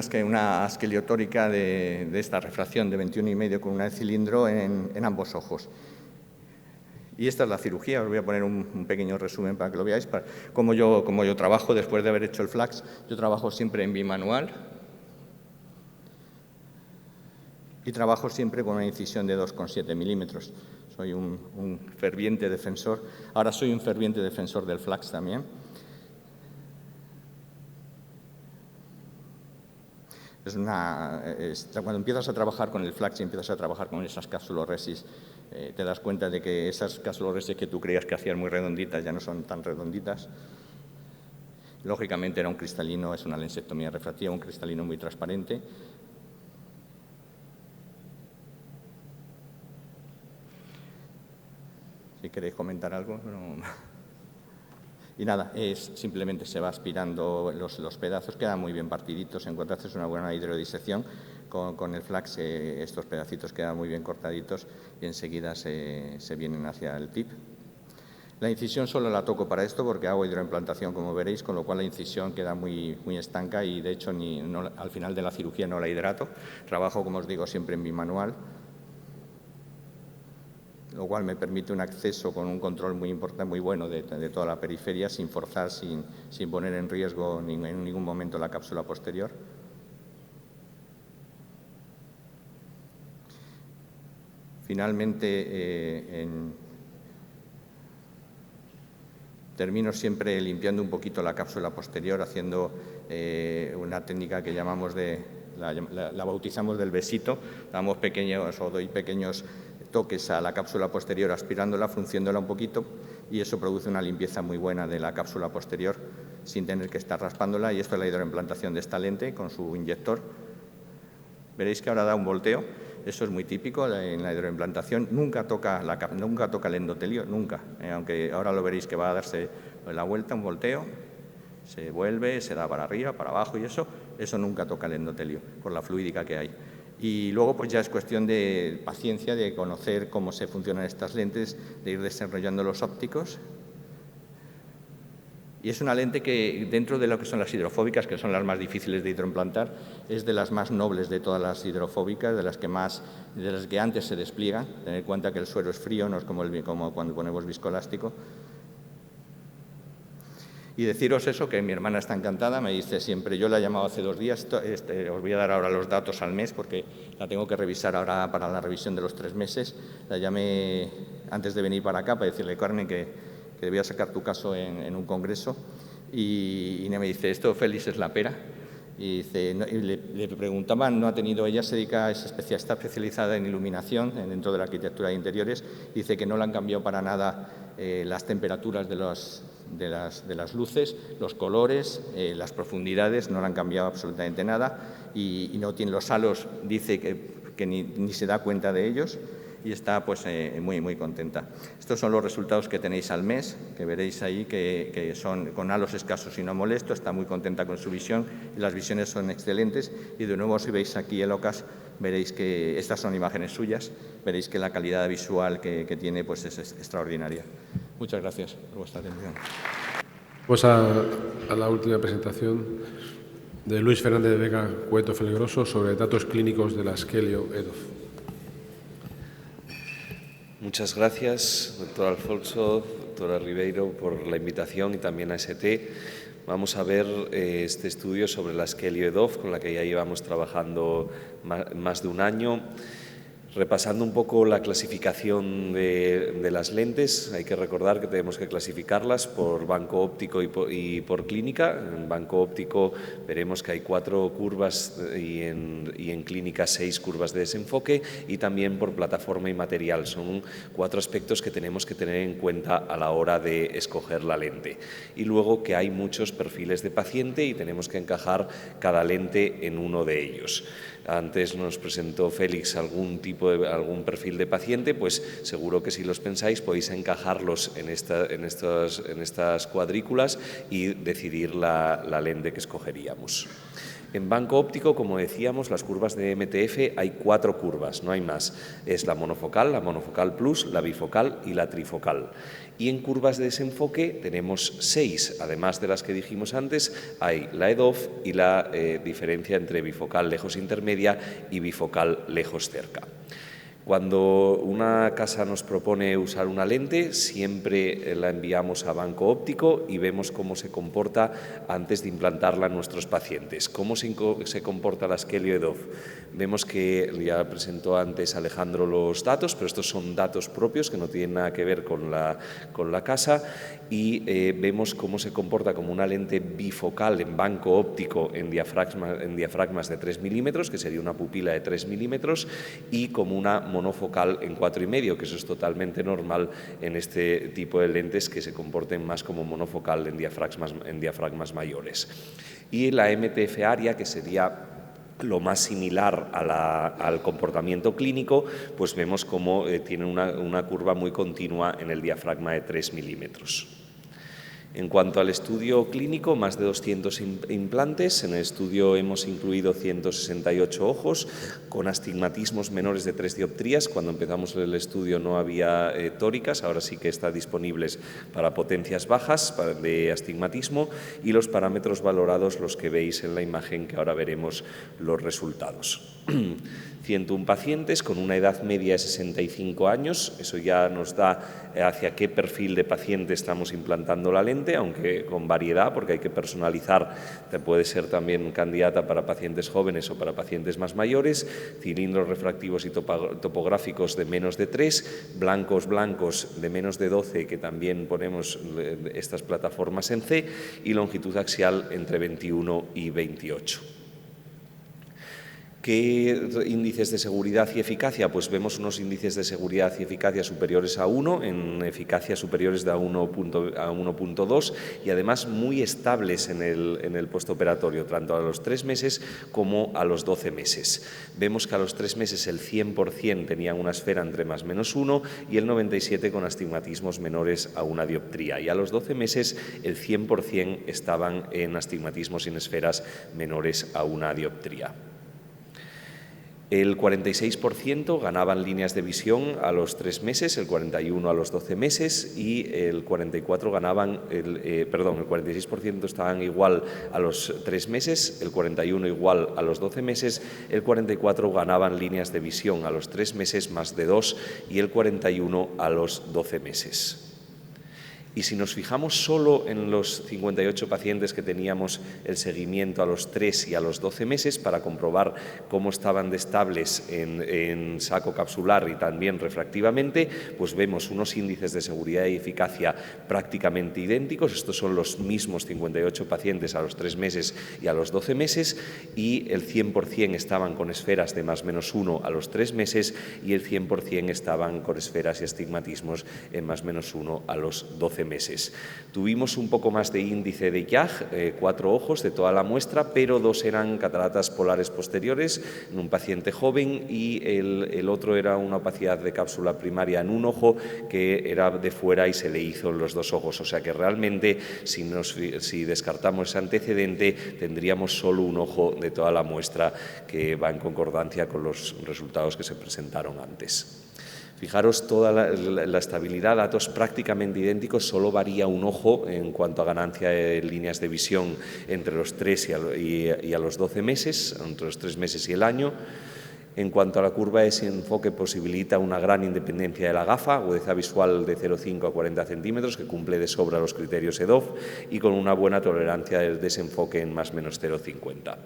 esqueliotórica de esta refracción de 21,5 con una de cilindro en ambos ojos. Y esta es la cirugía. Os voy a poner un pequeño resumen para que lo veáis. Como yo trabajo después de haber hecho el FLACS, yo trabajo siempre en bimanual y trabajo siempre con una incisión de 2,7 milímetros. Soy un ferviente defensor. Ahora soy un ferviente defensor del FLACS también. Cuando empiezas a trabajar con el FLACS y empiezas a trabajar con esas cápsuloresis, te das cuenta de que esas cápsuloresis que tú creías que hacían muy redonditas ya no son tan redonditas. Lógicamente era un cristalino, es una lensectomía refractiva, un cristalino muy transparente. Si queréis comentar algo, no. Y nada, simplemente se va aspirando los pedazos, quedan muy bien partiditos. En cuanto haces una buena hidrodisección con el FLACS, estos pedacitos quedan muy bien cortaditos y enseguida se vienen hacia el tip. La incisión solo la toco para esto porque hago hidroimplantación, como veréis, con lo cual la incisión queda muy estanca y, de hecho, al final de la cirugía no la hidrato. Trabajo, como os digo, siempre en bimanual, lo cual me permite un acceso con un control muy importante, muy bueno de toda la periferia, sin forzar, sin poner en riesgo en ningún momento la cápsula posterior. Finalmente, termino siempre limpiando un poquito la cápsula posterior, haciendo una técnica que llamamos la bautizamos del besito. Doy pequeños toques a la cápsula posterior aspirándola, frunciéndola un poquito, y eso produce una limpieza muy buena de la cápsula posterior sin tener que estar raspándola. Y esto es la hidroimplantación de esta lente con su inyector. Veréis que ahora da un volteo. Eso es muy típico en la hidroimplantación. Nunca toca el endotelio, nunca. Aunque ahora lo veréis que va a darse la vuelta, un volteo, se vuelve, se da para arriba, para abajo, y eso nunca toca el endotelio por la fluídica que hay. Y luego pues ya es cuestión de paciencia, de conocer cómo se funcionan estas lentes, de ir desarrollando los ópticos. Y es una lente que, dentro de lo que son las hidrofóbicas, que son las más difíciles de hidroimplantar, es de las más nobles de todas las hidrofóbicas, de las que antes se despliegan. Tened en cuenta que el suero es frío, no es como cuando ponemos viscoelástico. Y deciros eso, que mi hermana está encantada, me dice siempre, yo la he llamado hace 2 días, os voy a dar ahora los datos al mes porque la tengo que revisar ahora para la revisión de los 3 meses. La llamé antes de venir para acá para decirle, Carmen, que debía sacar tu caso en un congreso y me dice, esto Félix es la pera. Y, dice, no, y le preguntaban, no ha tenido, ella se dedica, está especializada en iluminación dentro de la arquitectura de interiores, y dice que no le han cambiado para nada las temperaturas de las luces, los colores, las profundidades, no le han cambiado absolutamente nada y no tiene los halos, dice que ni se da cuenta de ellos. Y está pues muy, muy contenta. Estos son los resultados que tenéis al mes, que veréis ahí que son con halos escasos y no molesto. Está muy contenta con su visión y las visiones son excelentes. Y de nuevo, si veis aquí el OCAS, veréis que estas son imágenes suyas, veréis que la calidad visual que tiene pues es extraordinaria. Muchas gracias por vuestra atención. Pues a la última presentación de Luis Fernández de Vega Cueto Felgroso sobre datos clínicos de la Skeleo EDOF. Muchas gracias, doctor Alfonso, doctora Ribeiro, por la invitación y también a ST. Vamos a ver este estudio sobre la Skeleo EDOF, con la que ya llevamos trabajando más de un año. Repasando un poco la clasificación de las lentes, hay que recordar que tenemos que clasificarlas por banco óptico y por clínica. En banco óptico veremos que hay 4 curvas y en clínica 6 curvas de desenfoque, y también por plataforma y material. Son 4 aspectos que tenemos que tener en cuenta a la hora de escoger la lente. Y luego que hay muchos perfiles de paciente y tenemos que encajar cada lente en uno de ellos. Antes nos presentó Félix algún perfil de paciente, pues seguro que si los pensáis podéis encajarlos en estas cuadrículas y decidir la lente que escogeríamos. En banco óptico, como decíamos, las curvas de MTF hay 4 curvas, no hay más. Es la monofocal plus, la bifocal y la trifocal. Y en curvas de desenfoque tenemos 6, además de las que dijimos antes, hay la EDOF y la diferencia entre bifocal lejos intermedia y bifocal lejos cerca. Cuando una casa nos propone usar una lente, siempre la enviamos a banco óptico y vemos cómo se comporta antes de implantarla en nuestros pacientes. ¿Cómo se comporta la Skeleo EDOF? Vemos que ya presentó antes Alejandro los datos, pero estos son datos propios que no tienen nada que ver con la casa, y vemos cómo se comporta como una lente bifocal en banco óptico en diafragmas de 3 milímetros, que sería una pupila de 3 milímetros, y como una monofocal en 4,5, que eso es totalmente normal en este tipo de lentes, que se comporten más como monofocal en diafragmas mayores. Y la MTF área, que sería lo más similar al comportamiento clínico, pues vemos cómo tiene una curva muy continua en el diafragma de 3 milímetros. En cuanto al estudio clínico, más de 200 implantes. En el estudio hemos incluido 168 ojos con astigmatismos menores de 3 dioptrías. Cuando empezamos el estudio no había tóricas, ahora sí que están disponibles para potencias bajas de astigmatismo, y los parámetros valorados los que veis en la imagen, que ahora veremos los resultados. 101 pacientes con una edad media de 65 años, eso ya nos da hacia qué perfil de paciente estamos implantando la lente, aunque con variedad, porque hay que personalizar, puede ser también candidata para pacientes jóvenes o para pacientes más mayores, cilindros refractivos y topográficos de menos de 3, blancos de menos de 12, que también ponemos estas plataformas en C, y longitud axial entre 21 y 28. ¿Qué índices de seguridad y eficacia? Pues vemos unos índices de seguridad y eficacia superiores a 1, en eficacia superiores a 1.2, y además muy estables en el postoperatorio, tanto a los 3 meses como a los 12 meses. Vemos que a los 3 meses el 100% tenían una esfera entre más menos 1 y el 97% con astigmatismos menores a 1 dioptría. Y a los 12 meses el 100% estaban en astigmatismos sin esferas menores a 1 dioptría. El 46% ganaban líneas de visión a los 3 meses, el 41% a los 12 meses y el 46% estaban igual a los 3 meses, el 41% igual a los 12 meses, el 44% ganaban líneas de visión a los 3 meses más de 2 y el 41% a los 12 meses. Y si nos fijamos solo en los 58 pacientes que teníamos el seguimiento a los 3 y a los 12 meses para comprobar cómo estaban de estables en saco capsular y también refractivamente, pues vemos unos índices de seguridad y eficacia prácticamente idénticos. Estos son los mismos 58 pacientes a los 3 meses y a los 12 meses, y el 100% estaban con esferas de +/-1 a los 3 meses y el 100% estaban con esferas y astigmatismos en +/-1 a los 12 meses. Tuvimos un poco más de índice de YAG, 4 ojos de toda la muestra, pero 2 eran cataratas polares posteriores en un paciente joven, y el otro era una opacidad de cápsula primaria en un ojo que era de fuera y se le hizo en los 2 ojos. O sea que realmente si descartamos ese antecedente tendríamos solo un ojo de toda la muestra, que va en concordancia con los resultados que se presentaron antes. Fijaros, toda la estabilidad, datos prácticamente idénticos, solo varía un ojo en cuanto a ganancia de líneas de visión entre los 3 y a los 12 meses, entre los 3 meses y el año. En cuanto a la curva, ese enfoque posibilita una gran independencia de la gafa, agudeza visual de 0,5 a 40 centímetros, que cumple de sobra los criterios EDOF, y con una buena tolerancia del desenfoque en +/-0,50.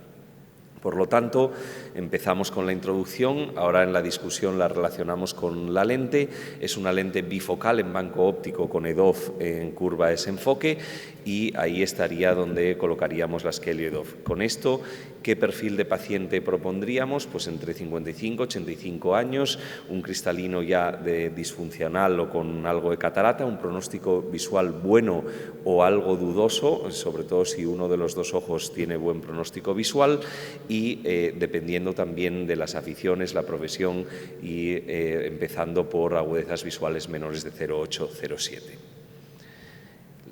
Por lo tanto, empezamos con la introducción, ahora en la discusión la relacionamos con la lente. Es una lente bifocal en banco óptico con EDOF en curva de desenfoque, y ahí estaría donde colocaríamos la Skelly EDOF. Con esto, ¿qué perfil de paciente propondríamos? Pues entre 55 y 85 años, un cristalino ya disfuncional o con algo de catarata, un pronóstico visual bueno o algo dudoso, sobre todo si uno de los 2 ojos tiene buen pronóstico visual, y dependiendo también de las aficiones, la profesión, y empezando por agudezas visuales menores de 0,8, 0,7.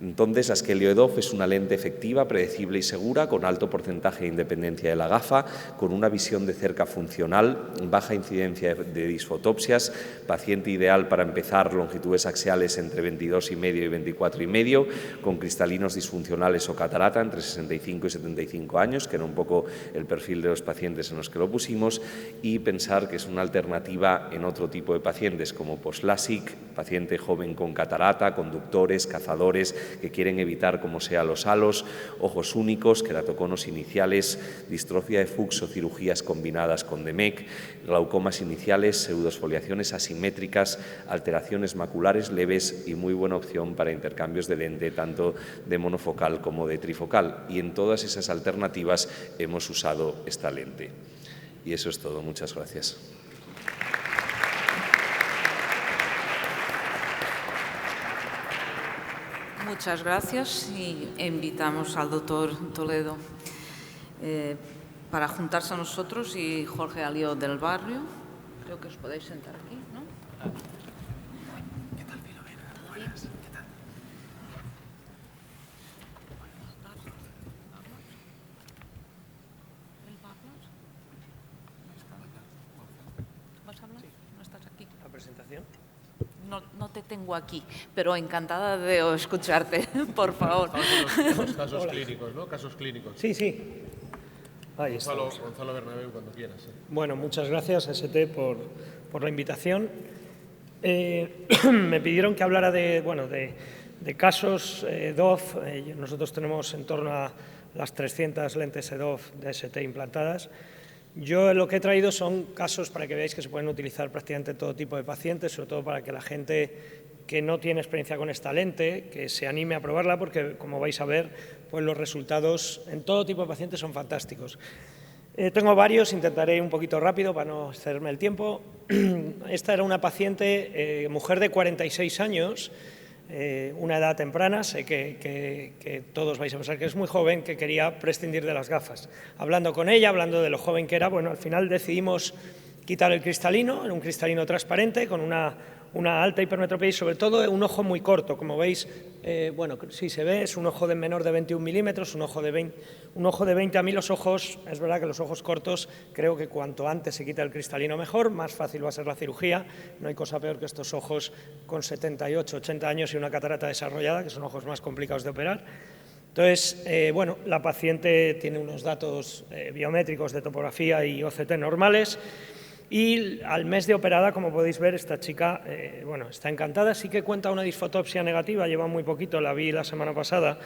Entonces, la Skelly EDOF es una lente efectiva, predecible y segura, con alto porcentaje de independencia de la gafa, con una visión de cerca funcional, baja incidencia de disfotopsias, paciente ideal para empezar longitudes axiales entre 22,5 y 24,5, con cristalinos disfuncionales o catarata entre 65 y 75 años, que era un poco el perfil de los pacientes en los que lo pusimos, y pensar que es una alternativa en otro tipo de pacientes como post-LASIK, paciente joven con catarata, conductores, cazadores, que quieren evitar como sea los halos, ojos únicos, queratoconos iniciales, distrofia de Fuchs o cirugías combinadas con DMEC, glaucomas iniciales, pseudosfoliaciones asimétricas, alteraciones maculares leves, y muy buena opción para intercambios de lente tanto de monofocal como de trifocal. Y en todas esas alternativas hemos usado esta lente. Y eso es todo. Muchas gracias. Muchas gracias, y invitamos al doctor Toledo para juntarse a nosotros, y Jorge Alió del Barrio. Creo que os podéis sentar aquí, ¿no? ¿Qué tal, Filomena? Buenas, ¿qué tal? ¿Vas a hablar? ¿No estás aquí? ¿La presentación? No te tengo aquí, pero encantada de escucharte, por favor. Los casos clínicos, ¿no? Casos clínicos. Sí, sí. Ahí estamos. Gonzalo Bernabéu, cuando quieras. Sí. Bueno, muchas gracias, ST, por la invitación. Me pidieron que hablara de casos EDOF. Nosotros tenemos en torno a las 300 lentes EDOF de ST implantadas. Yo lo que he traído son casos para que veáis que se pueden utilizar prácticamente en todo tipo de pacientes, sobre todo para que la gente que no tiene experiencia con esta lente, que se anime a probarla, porque como vais a ver, pues los resultados en todo tipo de pacientes son fantásticos. Tengo varios, intentaré un poquito rápido para no excederme el tiempo. Esta era una paciente, mujer de 46 años, una edad temprana, sé que todos vais a pensar que es muy joven, que quería prescindir de las gafas. Hablando con ella, hablando de lo joven que era, bueno, al final decidimos quitar el cristalino, era un cristalino transparente con una alta hipermetropía y sobre todo un ojo muy corto, como veis, bueno, sí se ve, es un ojo de menor de 21 milímetros, un ojo de 20, a mí los ojos, es verdad que los ojos cortos, creo que cuanto antes se quita el cristalino mejor, más fácil va a ser la cirugía, no hay cosa peor que estos ojos con 78, 80 años y una catarata desarrollada, que son ojos más complicados de operar. Entonces, bueno, la paciente tiene unos datos biométricos de topografía y OCT normales. Y al mes de operada, como podéis ver, esta chica bueno, está encantada. Sí que cuenta una disfotopsia negativa, lleva muy poquito, la vi la semana pasada.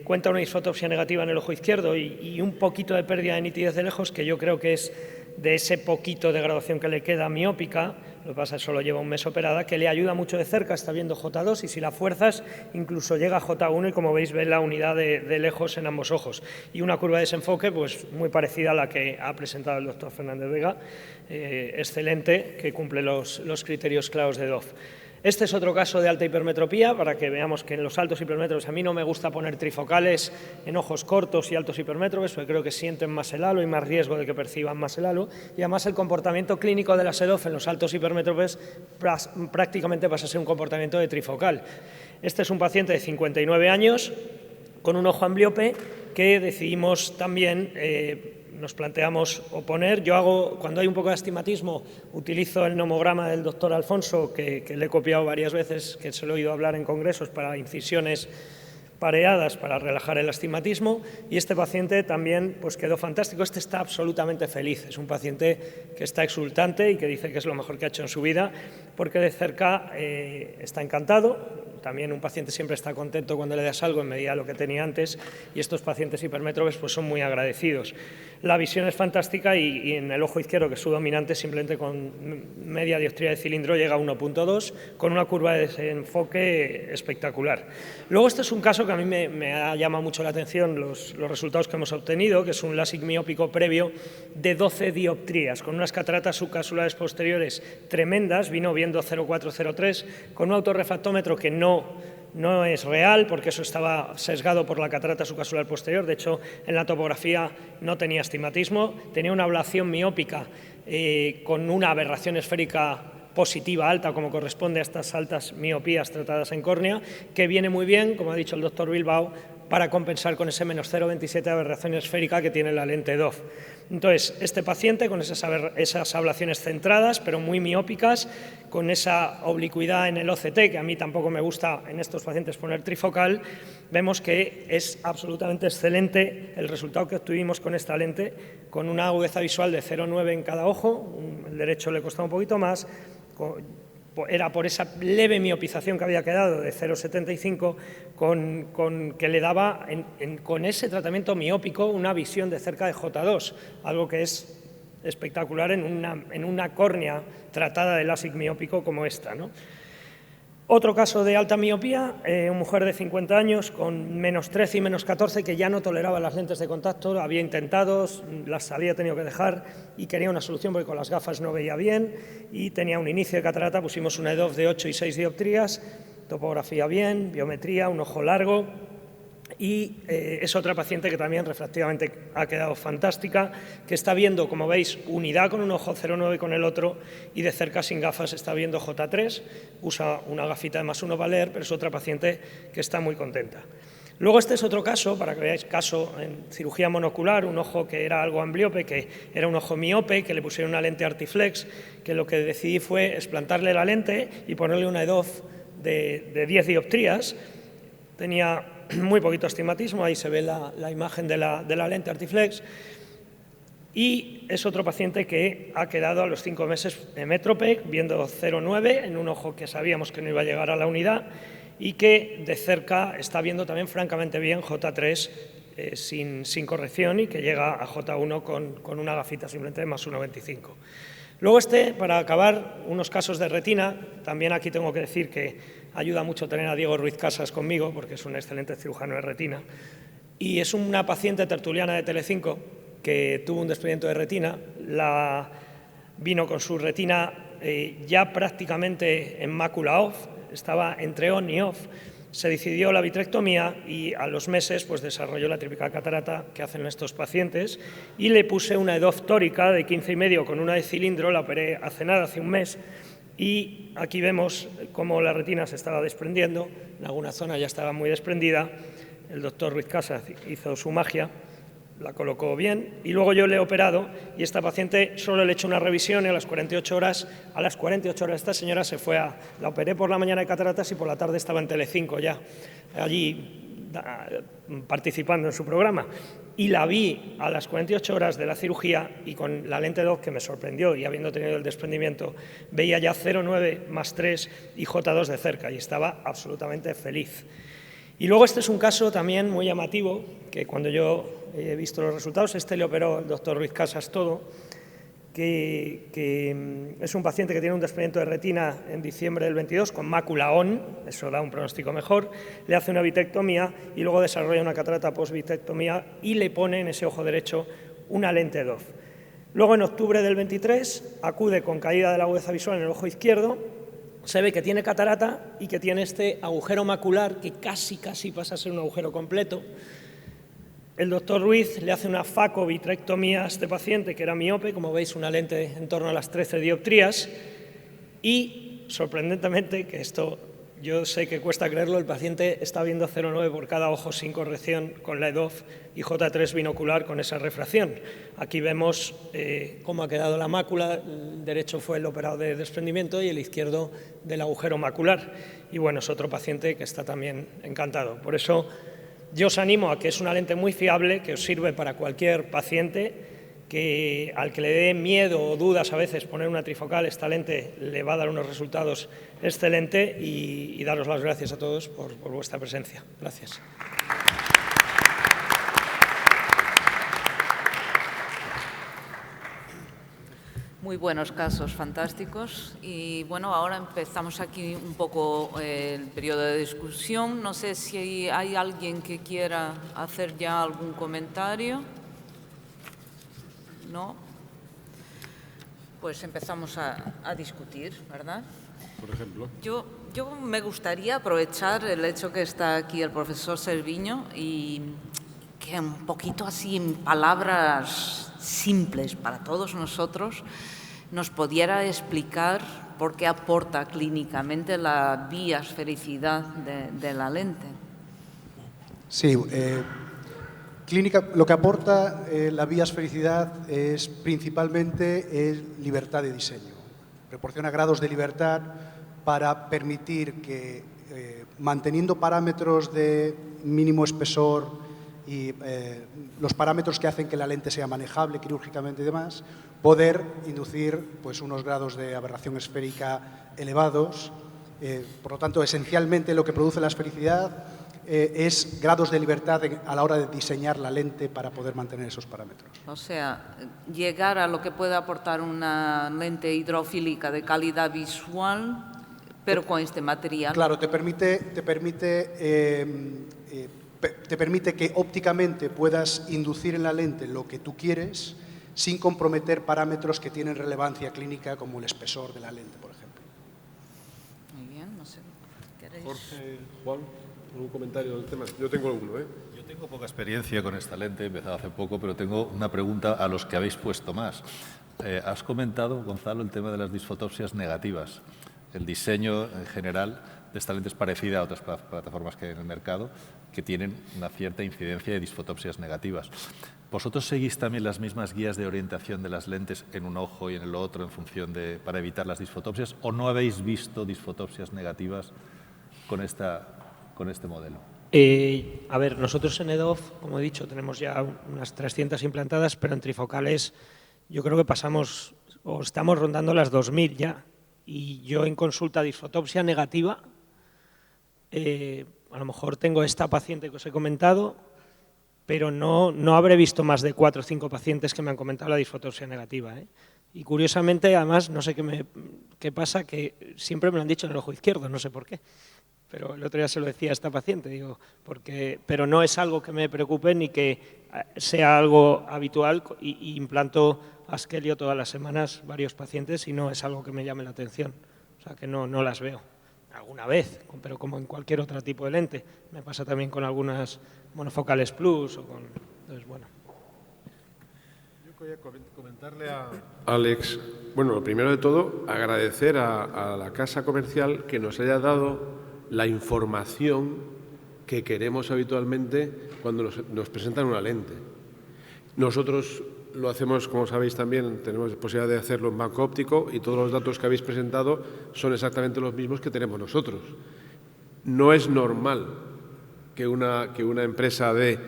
Cuenta una disfotopsia negativa en el ojo izquierdo y un poquito de pérdida de nitidez de lejos, que yo creo que es de ese poquito de graduación que le queda miópica. Lo que pasa es que solo lleva un mes operada, que le ayuda mucho de cerca, está viendo J2 y si la fuerzas incluso llega a J1 y como veis ve la unidad de lejos en ambos ojos. Y una curva de desenfoque pues muy parecida a la que ha presentado el doctor Fernández Vega, excelente, que cumple los criterios claros de DOF. Este es otro caso de alta hipermetropía, para que veamos que en los altos hipermétropes a mí no me gusta poner trifocales en ojos cortos y altos hipermétropes, porque creo que sienten más el halo y más riesgo de que perciban más el halo. Y además el comportamiento clínico de la EDOF en los altos hipermétropes prácticamente pasa a ser un comportamiento de trifocal. Este es un paciente de 59 años con un ojo ambliope que decidimos también nos planteamos oponer. Yo hago, cuando hay un poco de astigmatismo, utilizo el nomograma del doctor Alfonso, que le he copiado varias veces, que se lo he oído hablar en congresos para incisiones pareadas para relajar el astigmatismo, y este paciente también pues, quedó fantástico. Este está absolutamente feliz, es un paciente que está exultante y que dice que es lo mejor que ha hecho en su vida, porque de cerca está encantado. También un paciente siempre está contento cuando le das algo en medida de lo que tenía antes, y estos pacientes hipermétropes pues, son muy agradecidos. La visión es fantástica y en el ojo izquierdo, que es su dominante, simplemente con media dioptría de cilindro llega a 1.2, con una curva de desenfoque espectacular. Luego este es un caso que a mí me ha llamado mucho la atención, los resultados que hemos obtenido, que es un LASIK miópico previo de 12 dioptrías, con unas cataratas subcapsulares posteriores tremendas, vino viendo 0,403, con un autorrefractómetro que no es real, porque eso estaba sesgado por la catarata subcapsular posterior. De hecho, en la topografía no tenía astigmatismo, tenía una ablación miópica con una aberración esférica positiva alta, como corresponde a estas altas miopías tratadas en córnea, que viene muy bien, como ha dicho el doctor Bilbao, para compensar con ese menos 0,27 de aberración esférica que tiene la lente DOF. Entonces, este paciente con esas ablaciones centradas, pero muy miópicas, con esa oblicuidad en el OCT, que a mí tampoco me gusta en estos pacientes poner trifocal, vemos que es absolutamente excelente el resultado que obtuvimos con esta lente, con una agudeza visual de 0,9 en cada ojo, el derecho le costaba un poquito más, era por esa leve miopización que había quedado de 0,75 que le daba con ese tratamiento miópico una visión de cerca de J2, algo que es espectacular en una córnea tratada de LASIK miópico como esta, ¿no? Otro caso de alta miopía, una mujer de 50 años con menos 13 y menos 14 que ya no toleraba las lentes de contacto, había intentado, las había tenido que dejar y quería una solución porque con las gafas no veía bien y tenía un inicio de catarata. Pusimos una EDOF de 8 y 6 dioptrías, topografía bien, biometría, un ojo largo, y es otra paciente que también refractivamente ha quedado fantástica, que está viendo, como veis, unidad con un ojo, 0,9 con el otro, y de cerca sin gafas está viendo J3, usa una gafita de +1 para leer, pero es otra paciente que está muy contenta. Luego este es otro caso, para que veáis, caso en cirugía monocular, un ojo que era algo ambliope, que era un ojo miope, que le pusieron una lente Artiflex, que lo que decidí fue explantarle la lente y ponerle una EDOF de 10 dioptrías. Tenía muy poquito astigmatismo, ahí se ve la imagen de la lente Artiflex, y es otro paciente que ha quedado a los 5 meses hemétrope, viendo 0,9 en un ojo que sabíamos que no iba a llegar a la unidad y que de cerca está viendo también francamente bien J3 sin corrección y que llega a J1 con una gafita simplemente de +1,25. Luego para acabar, unos casos de retina. También aquí tengo que decir que ayuda mucho tener a Diego Ruiz Casas conmigo, porque es un excelente cirujano de retina. Y es una paciente tertuliana de Telecinco que tuvo un desprendimiento de retina. Vino con su retina ya prácticamente en mácula off, estaba entre on y off. Se decidió la vitrectomía y a los meses pues, desarrolló la típica catarata que hacen estos pacientes y le puse una EDOF tórica de 15,5 con una de cilindro, la operé hace nada, hace un mes, y aquí vemos cómo la retina se estaba desprendiendo, en alguna zona ya estaba muy desprendida. El doctor Ruiz Casas hizo su magia, la colocó bien y luego yo le he operado y esta paciente solo le he hecho una revisión y a las 48 horas esta señora se fue la operé por la mañana de cataratas y por la tarde estaba en Telecinco ya, allí participando en su programa. y la vi a las 48 horas de la cirugía y con la lente DOF, que me sorprendió, y habiendo tenido el desprendimiento, veía ya 0,9 más 3 y J2 de cerca y estaba absolutamente feliz. Y luego este es un caso también muy llamativo, que cuando yo he visto los resultados, le operó el doctor Ruiz Casas todo, que es un paciente que tiene un desprendimiento de retina en diciembre del 22 con mácula ON, eso da un pronóstico mejor, le hace una vitectomía y luego desarrolla una catarata post-vitectomía y le pone en ese ojo derecho una lente DOF. Luego, en octubre del 23, acude con caída de la agudeza visual en el ojo izquierdo, se ve que tiene catarata y que tiene este agujero macular que casi pasa a ser un agujero completo. El doctor Ruiz le hace una facovitrectomía a este paciente, que era miope, como veis, una lente en torno a las 13 dioptrías, y, sorprendentemente, que esto yo sé que cuesta creerlo, el paciente está viendo 0,9 por cada ojo sin corrección con la EDOF y J3 binocular con esa refracción. Aquí vemos cómo ha quedado la mácula, el derecho fue el operado de desprendimiento y el izquierdo del agujero macular. Y bueno, es otro paciente que está también encantado. Por eso, yo os animo a que es una lente muy fiable, que os sirve para cualquier paciente, que al que le dé miedo o dudas a veces poner una trifocal, esta lente le va a dar unos resultados excelentes y daros las gracias a todos por vuestra presencia. Gracias. Muy buenos casos, fantásticos. Y bueno, ahora empezamos aquí un poco el periodo de discusión. No sé si hay alguien que quiera hacer ya algún comentario. ¿No? Pues empezamos a discutir, ¿verdad? Por ejemplo. Yo me gustaría aprovechar el hecho que está aquí el profesor Cerviño y que un poquito así en palabras simples para todos nosotros nos pudiera explicar por qué aporta clínicamente la biasfericidad de la lente. Sí, lo que aporta la biasfericidad es principalmente libertad de diseño. Proporciona grados de libertad para permitir que, manteniendo parámetros de mínimo espesor y los parámetros que hacen que la lente sea manejable quirúrgicamente y demás, poder inducir pues, unos grados de aberración esférica elevados. Por lo tanto, esencialmente lo que produce la esfericidad es grados de libertad a la hora de diseñar la lente para poder mantener esos parámetros. O sea, llegar a lo que puede aportar una lente hidrofílica de calidad visual, pero con este material. Claro, te permite que ópticamente puedas inducir en la lente lo que tú quieres sin comprometer parámetros que tienen relevancia clínica como el espesor de la lente, por ejemplo. Muy bien, no sé. ¿Queréis? Jorge, Juan, ¿algún comentario del tema? Yo tengo uno, ¿eh? Yo tengo poca experiencia con esta lente, he empezado hace poco, pero tengo una pregunta a los que habéis puesto más. Has comentado, Gonzalo, el tema de las disfotopsias negativas. El diseño en general de esta lente es parecida a otras plataformas que hay en el mercado que tienen una cierta incidencia de disfotopsias negativas. ¿Vosotros seguís también las mismas guías de orientación de las lentes en un ojo y en el otro en función para evitar las disfotopsias o no habéis visto disfotopsias negativas con este modelo? A ver, nosotros en EDOF, como he dicho, tenemos ya unas 300 implantadas, pero en trifocales yo creo que pasamos o estamos rondando las 2.000 ya. Y yo en consulta disfotopsia negativa, a lo mejor tengo esta paciente que os he comentado, pero no habré visto más de 4 o 5 pacientes que me han comentado la disfotopsia negativa. Y curiosamente, además, no sé qué pasa, que siempre me lo han dicho en el ojo izquierdo, no sé por qué. Pero el otro día se lo decía a esta paciente, digo, pero no es algo que me preocupe ni que sea algo habitual y implanto Askelio todas las semanas varios pacientes y no es algo que me llame la atención. O sea, que no las veo. Alguna vez, pero como en cualquier otro tipo de lente. Me pasa también con algunas monofocales plus o con... Entonces, bueno. Yo quería comentarle a Alex, bueno, lo primero de todo, agradecer a la casa comercial que nos haya dado la información que queremos habitualmente cuando nos presentan una lente. Nosotros lo hacemos, como sabéis también, tenemos posibilidad de hacerlo en banco óptico y todos los datos que habéis presentado son exactamente los mismos que tenemos nosotros. No es normal que una empresa dé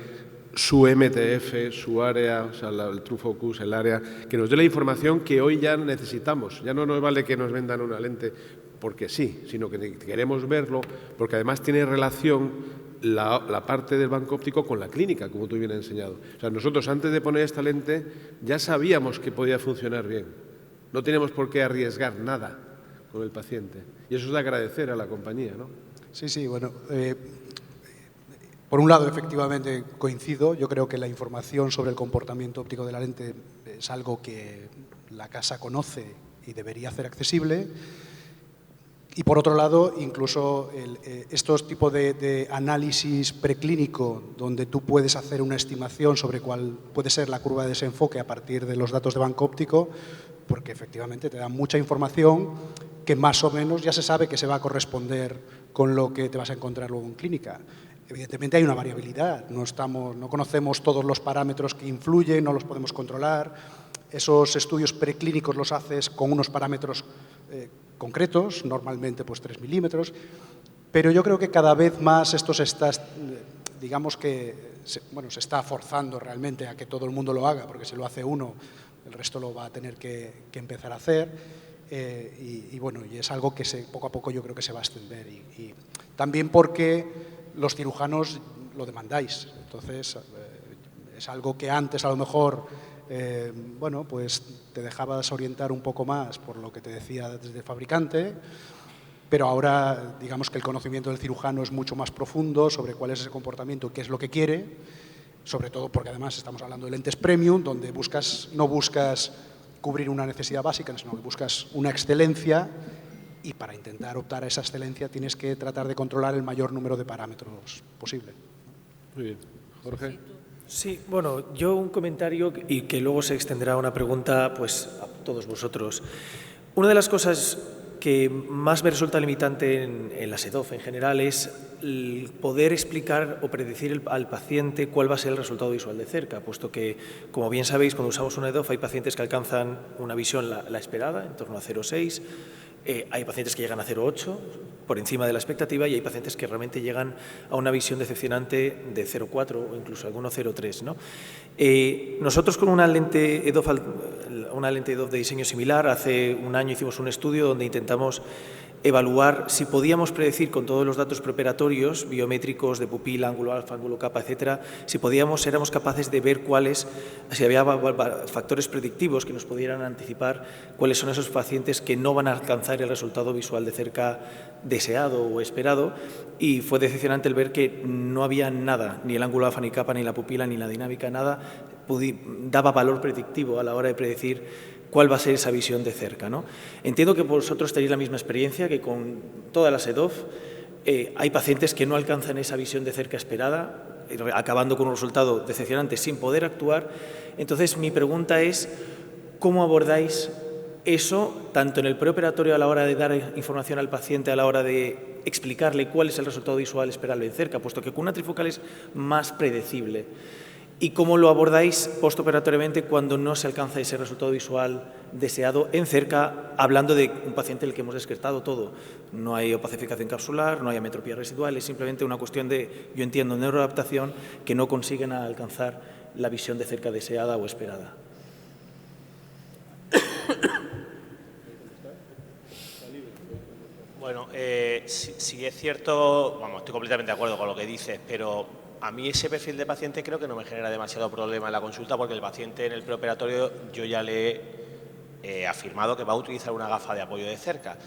su MTF, su área, o sea, el True Focus, el área, que nos dé la información que hoy ya necesitamos. Ya no nos vale que nos vendan una lente porque sí, sino que queremos verlo, porque además tiene relación la parte del banco óptico con la clínica, como tú bien has enseñado. O sea, nosotros antes de poner esta lente ya sabíamos que podía funcionar bien. No tenemos por qué arriesgar nada con el paciente. Y eso es de agradecer a la compañía, ¿no? Sí, sí, bueno, por un lado, efectivamente, coincido. Yo creo que la información sobre el comportamiento óptico de la lente es algo que la casa conoce y debería hacer accesible. Y por otro lado, incluso estos tipos de análisis preclínico, donde tú puedes hacer una estimación sobre cuál puede ser la curva de desenfoque a partir de los datos de banco óptico, porque efectivamente te dan mucha información que más o menos ya se sabe que se va a corresponder con lo que te vas a encontrar luego en clínica. Evidentemente hay una variabilidad, no conocemos todos los parámetros que influyen, no los podemos controlar. Esos estudios preclínicos los haces con unos parámetros concretos, normalmente pues 3 milímetros, pero yo creo que cada vez más esto se está, digamos que, se está forzando realmente a que todo el mundo lo haga, porque si lo hace uno, el resto lo va a tener que empezar a hacer, y es algo que poco a poco yo creo que se va a extender, y también porque los cirujanos lo demandáis, entonces es algo que antes a lo mejor pues te dejabas orientar un poco más por lo que te decía desde el fabricante, pero ahora digamos que el conocimiento del cirujano es mucho más profundo sobre cuál es ese comportamiento, qué es lo que quiere, sobre todo porque además estamos hablando de lentes premium, donde no buscas cubrir una necesidad básica, sino que buscas una excelencia, y para intentar optar a esa excelencia tienes que tratar de controlar el mayor número de parámetros posible. Muy bien. Jorge. Sí, bueno, yo un comentario y que luego se extenderá a una pregunta pues, a todos vosotros. Una de las cosas que más me resulta limitante en la EDOF en general es el poder explicar o predecir al paciente cuál va a ser el resultado visual de cerca, puesto que, como bien sabéis, cuando usamos una EDOF hay pacientes que alcanzan una visión la esperada, en torno a 0,6, hay pacientes que llegan a 0,8, por encima de la expectativa, y hay pacientes que realmente llegan a una visión decepcionante de 0,4 o incluso algunos 0,3, ¿no? Nosotros con una lente EDOF de diseño similar, hace un año hicimos un estudio donde intentamos evaluar si podíamos predecir con todos los datos preoperatorios, biométricos de pupila, ángulo alfa, ángulo kappa, etcétera, si éramos capaces de ver si había factores predictivos que nos pudieran anticipar cuáles son esos pacientes que no van a alcanzar el resultado visual de cerca deseado o esperado, y fue decepcionante el ver que no había nada, ni el ángulo alfa, ni kappa, ni la pupila, ni la dinámica, nada daba valor predictivo a la hora de predecir cuál va a ser esa visión de cerca, ¿no? Entiendo que vosotros tenéis la misma experiencia, que con todas las EDOF hay pacientes que no alcanzan esa visión de cerca esperada, acabando con un resultado decepcionante sin poder actuar. Entonces, mi pregunta es, ¿cómo abordáis eso, tanto en el preoperatorio a la hora de dar información al paciente, a la hora de explicarle cuál es el resultado visual esperable en cerca, puesto que con una trifocal es más predecible? ¿Y cómo lo abordáis postoperatoriamente cuando no se alcanza ese resultado visual deseado en cerca, hablando de un paciente en el que hemos descartado todo? No hay opacificación capsular, no hay ametropía residual, es simplemente una cuestión de, yo entiendo, neuroadaptación, que no consiguen alcanzar la visión de cerca deseada o esperada. Bueno, sí es cierto, estoy completamente de acuerdo con lo que dices, pero a mí ese perfil de paciente creo que no me genera demasiado problema en la consulta, porque el paciente en el preoperatorio yo ya le he afirmado que va a utilizar una gafa de apoyo de cerca.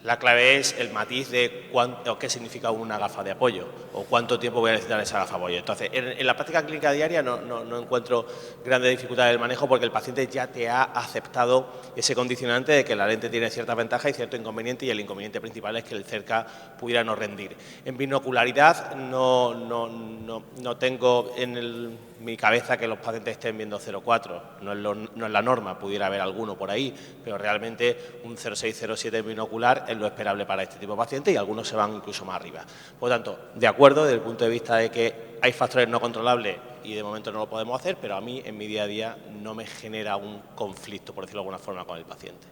La clave es el matiz de qué significa una gafa de apoyo o cuánto tiempo voy a necesitar esa gafa de apoyo. Entonces, en la práctica clínica diaria no encuentro grandes dificultades en el manejo, porque el paciente ya te ha aceptado ese condicionante de que la lente tiene cierta ventaja y cierto inconveniente, y el inconveniente principal es que el cerca pudiera no rendir. En binocularidad no tengo en mi cabeza que los pacientes estén viendo 0,4, no es la norma, pudiera haber alguno por ahí, pero realmente un 0,6, 0,7 en binocular es lo esperable para este tipo de pacientes, y algunos se van incluso más arriba. Por lo tanto, de acuerdo desde el punto de vista de que hay factores no controlables y de momento no lo podemos hacer, pero a mí en mi día a día no me genera un conflicto, por decirlo de alguna forma, con el paciente.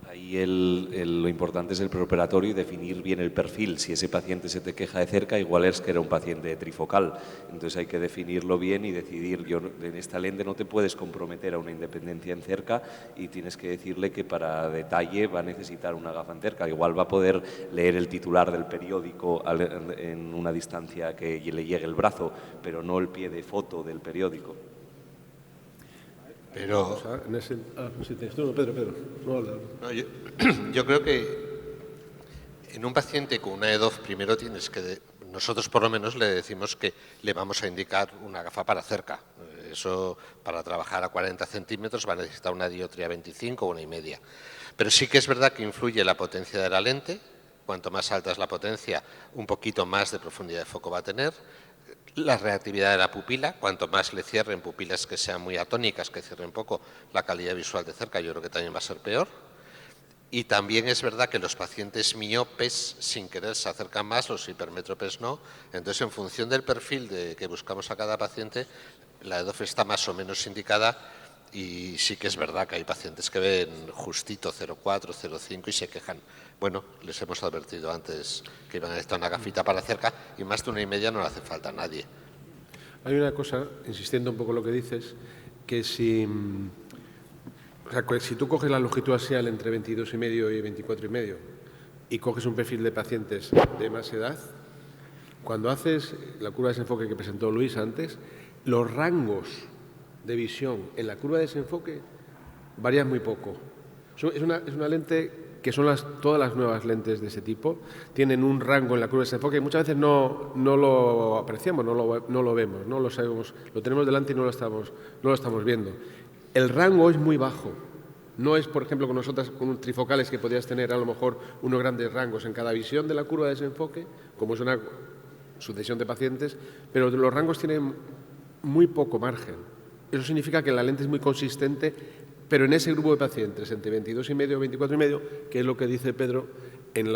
Ahí lo importante es el preoperatorio y definir bien el perfil. Si ese paciente se te queja de cerca, igual es que era un paciente trifocal. Entonces hay que definirlo bien y decidir. En esta lente no te puedes comprometer a una independencia en cerca y tienes que decirle que para detalle va a necesitar una gafa en cerca. Igual va a poder leer el titular del periódico en una distancia que le llegue el brazo, pero no el pie de foto del periódico. Pero Pedro. No, yo creo que en un paciente con una EDOF primero nosotros por lo menos le decimos que le vamos a indicar una gafa para cerca. Eso para trabajar a 40 centímetros va a necesitar una dioptría 25 o 1,5. Pero sí que es verdad que influye la potencia de la lente. Cuanto más alta es la potencia, un poquito más de profundidad de foco va a tener. La reactividad de la pupila, cuanto más le cierren pupilas que sean muy atónicas, que cierren poco, la calidad visual de cerca yo creo que también va a ser peor. Y también es verdad que los pacientes miopes sin querer se acercan más, los hipermétropes no. Entonces, en función del perfil que buscamos a cada paciente, la EDOF está más o menos indicada. Y sí que es verdad que hay pacientes que ven justito 0,4, 0,5 y se quejan. Bueno, les hemos advertido antes que iban a necesitar una gafita para cerca y más de 1,5 no le hace falta a nadie. Hay una cosa, insistiendo un poco en lo que dices, que si tú coges la longitud axial entre 22,5 y 24,5 y coges un perfil de pacientes de más edad, cuando haces la curva de desenfoque que presentó Luis antes, los rangos de visión en la curva de desenfoque varían muy poco. Es una lente que son todas las nuevas lentes de ese tipo, tienen un rango en la curva de desenfoque y muchas veces no lo apreciamos, no lo vemos, no lo sabemos, lo tenemos delante y no lo estamos viendo. El rango es muy bajo. No es, por ejemplo, con nosotras, con trifocales que podrías tener a lo mejor unos grandes rangos en cada visión de la curva de desenfoque, como es una sucesión de pacientes, pero los rangos tienen muy poco margen. Eso significa que la lente es muy consistente, pero en ese grupo de pacientes, entre 22,5 y 24,5, que es lo que dice Pedro, en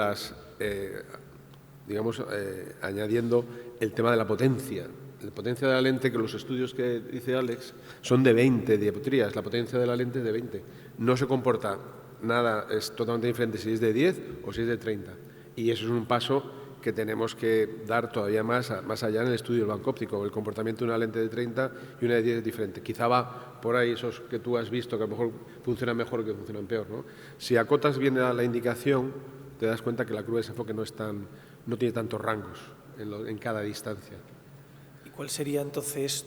añadiendo el tema de la potencia. La potencia de la lente, que los estudios que dice Alex son de 20 dioptrías, la potencia de la lente es de 20. No se comporta nada, es totalmente diferente si es de 10 o si es de 30. Y eso es un paso que tenemos que dar todavía más allá en el estudio del banco óptico. El comportamiento de una lente de 30 y una de 10 es diferente. Quizá va por ahí esos que tú has visto que a lo mejor funcionan mejor o que funcionan peor, ¿no? Si acotas bien la indicación, te das cuenta que la curva de desenfoque no tiene tantos rangos en cada distancia. ¿Cuál sería entonces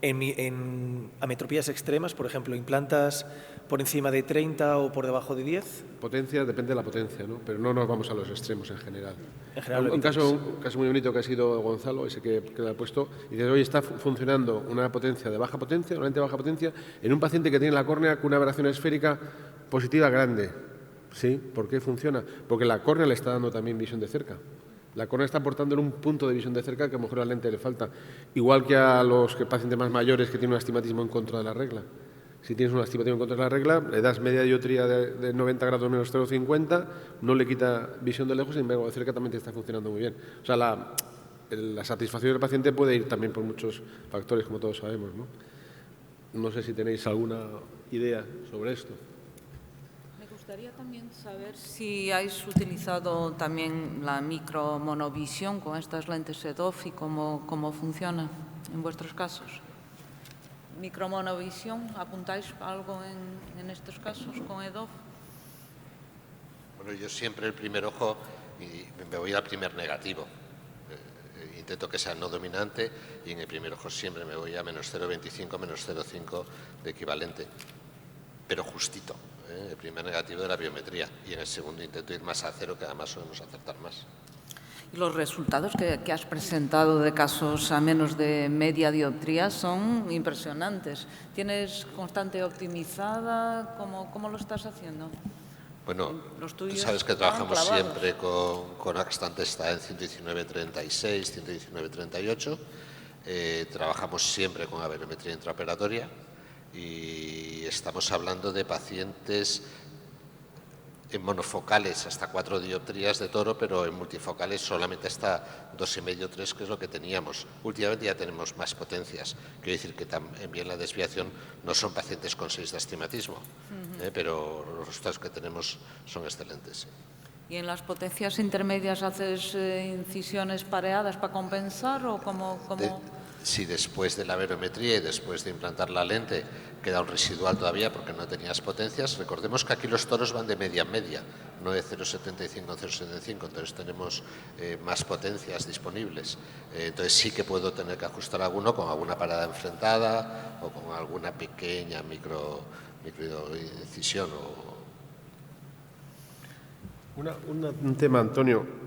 en ametropías extremas, por ejemplo, implantas por encima de 30 o por debajo de 10? Potencia, depende de la potencia, ¿no? Pero no nos vamos a los extremos en general. En general un caso muy bonito que ha sido Gonzalo, ese que le ha puesto, y dice, hoy está funcionando una potencia de baja potencia, una lente de baja potencia, en un paciente que tiene la córnea con una aberración esférica positiva grande. ¿Sí? ¿Por qué funciona? Porque la córnea le está dando también visión de cerca. La córnea está aportándole un punto de visión de cerca que a lo mejor a la lente le falta. Igual que a los pacientes más mayores que tienen un astigmatismo en contra de la regla. Si tienes un astigmatismo en contra de la regla, le das media dioptría de 90 grados menos 0,50, no le quita visión de lejos y en embargo de cerca también te está funcionando muy bien. O sea, la satisfacción del paciente puede ir también por muchos factores, como todos sabemos, ¿no? No sé si tenéis alguna idea sobre esto. Me gustaría también saber si habéis utilizado también la micromonovisión con estas lentes EDOF y cómo funciona en vuestros casos. ¿Micromonovisión? ¿Apuntáis algo en estos casos con EDOF? Bueno, yo siempre el primer ojo y me voy al primer negativo. Intento que sea no dominante y en el primer ojo siempre me voy a menos 0,25, menos 0,5 de equivalente. Pero justito, el primer negativo de la biometría. Y en el segundo intento ir más a 0, que además solemos acertar más. Y los resultados que has presentado de casos a menos de media dioptría son impresionantes. ¿Tienes constante optimizada? ¿Cómo lo estás haciendo? Bueno, tú sabes que trabajamos siempre con Axtante, está en 119,36, 119,38. Trabajamos siempre con aberometría intraoperatoria y estamos hablando de pacientes en monofocales hasta 4 dioptrías de toro, pero en multifocales solamente hasta 2,5 3, que es lo que teníamos. Últimamente ya tenemos más potencias. Quiero decir que también la desviación no son pacientes con 6 de astigmatismo, pero los resultados que tenemos son excelentes. ¿Y en las potencias intermedias haces incisiones pareadas para compensar o cómo? Si después de la verometría y después de implantar la lente queda un residual todavía porque no tenías potencias, recordemos que aquí los toros van de media en media, no de 0,75 a 0,75, entonces tenemos más potencias disponibles. Entonces sí que puedo tener que ajustar alguno con alguna parada enfrentada o con alguna pequeña microincisión. Un tema, Antonio.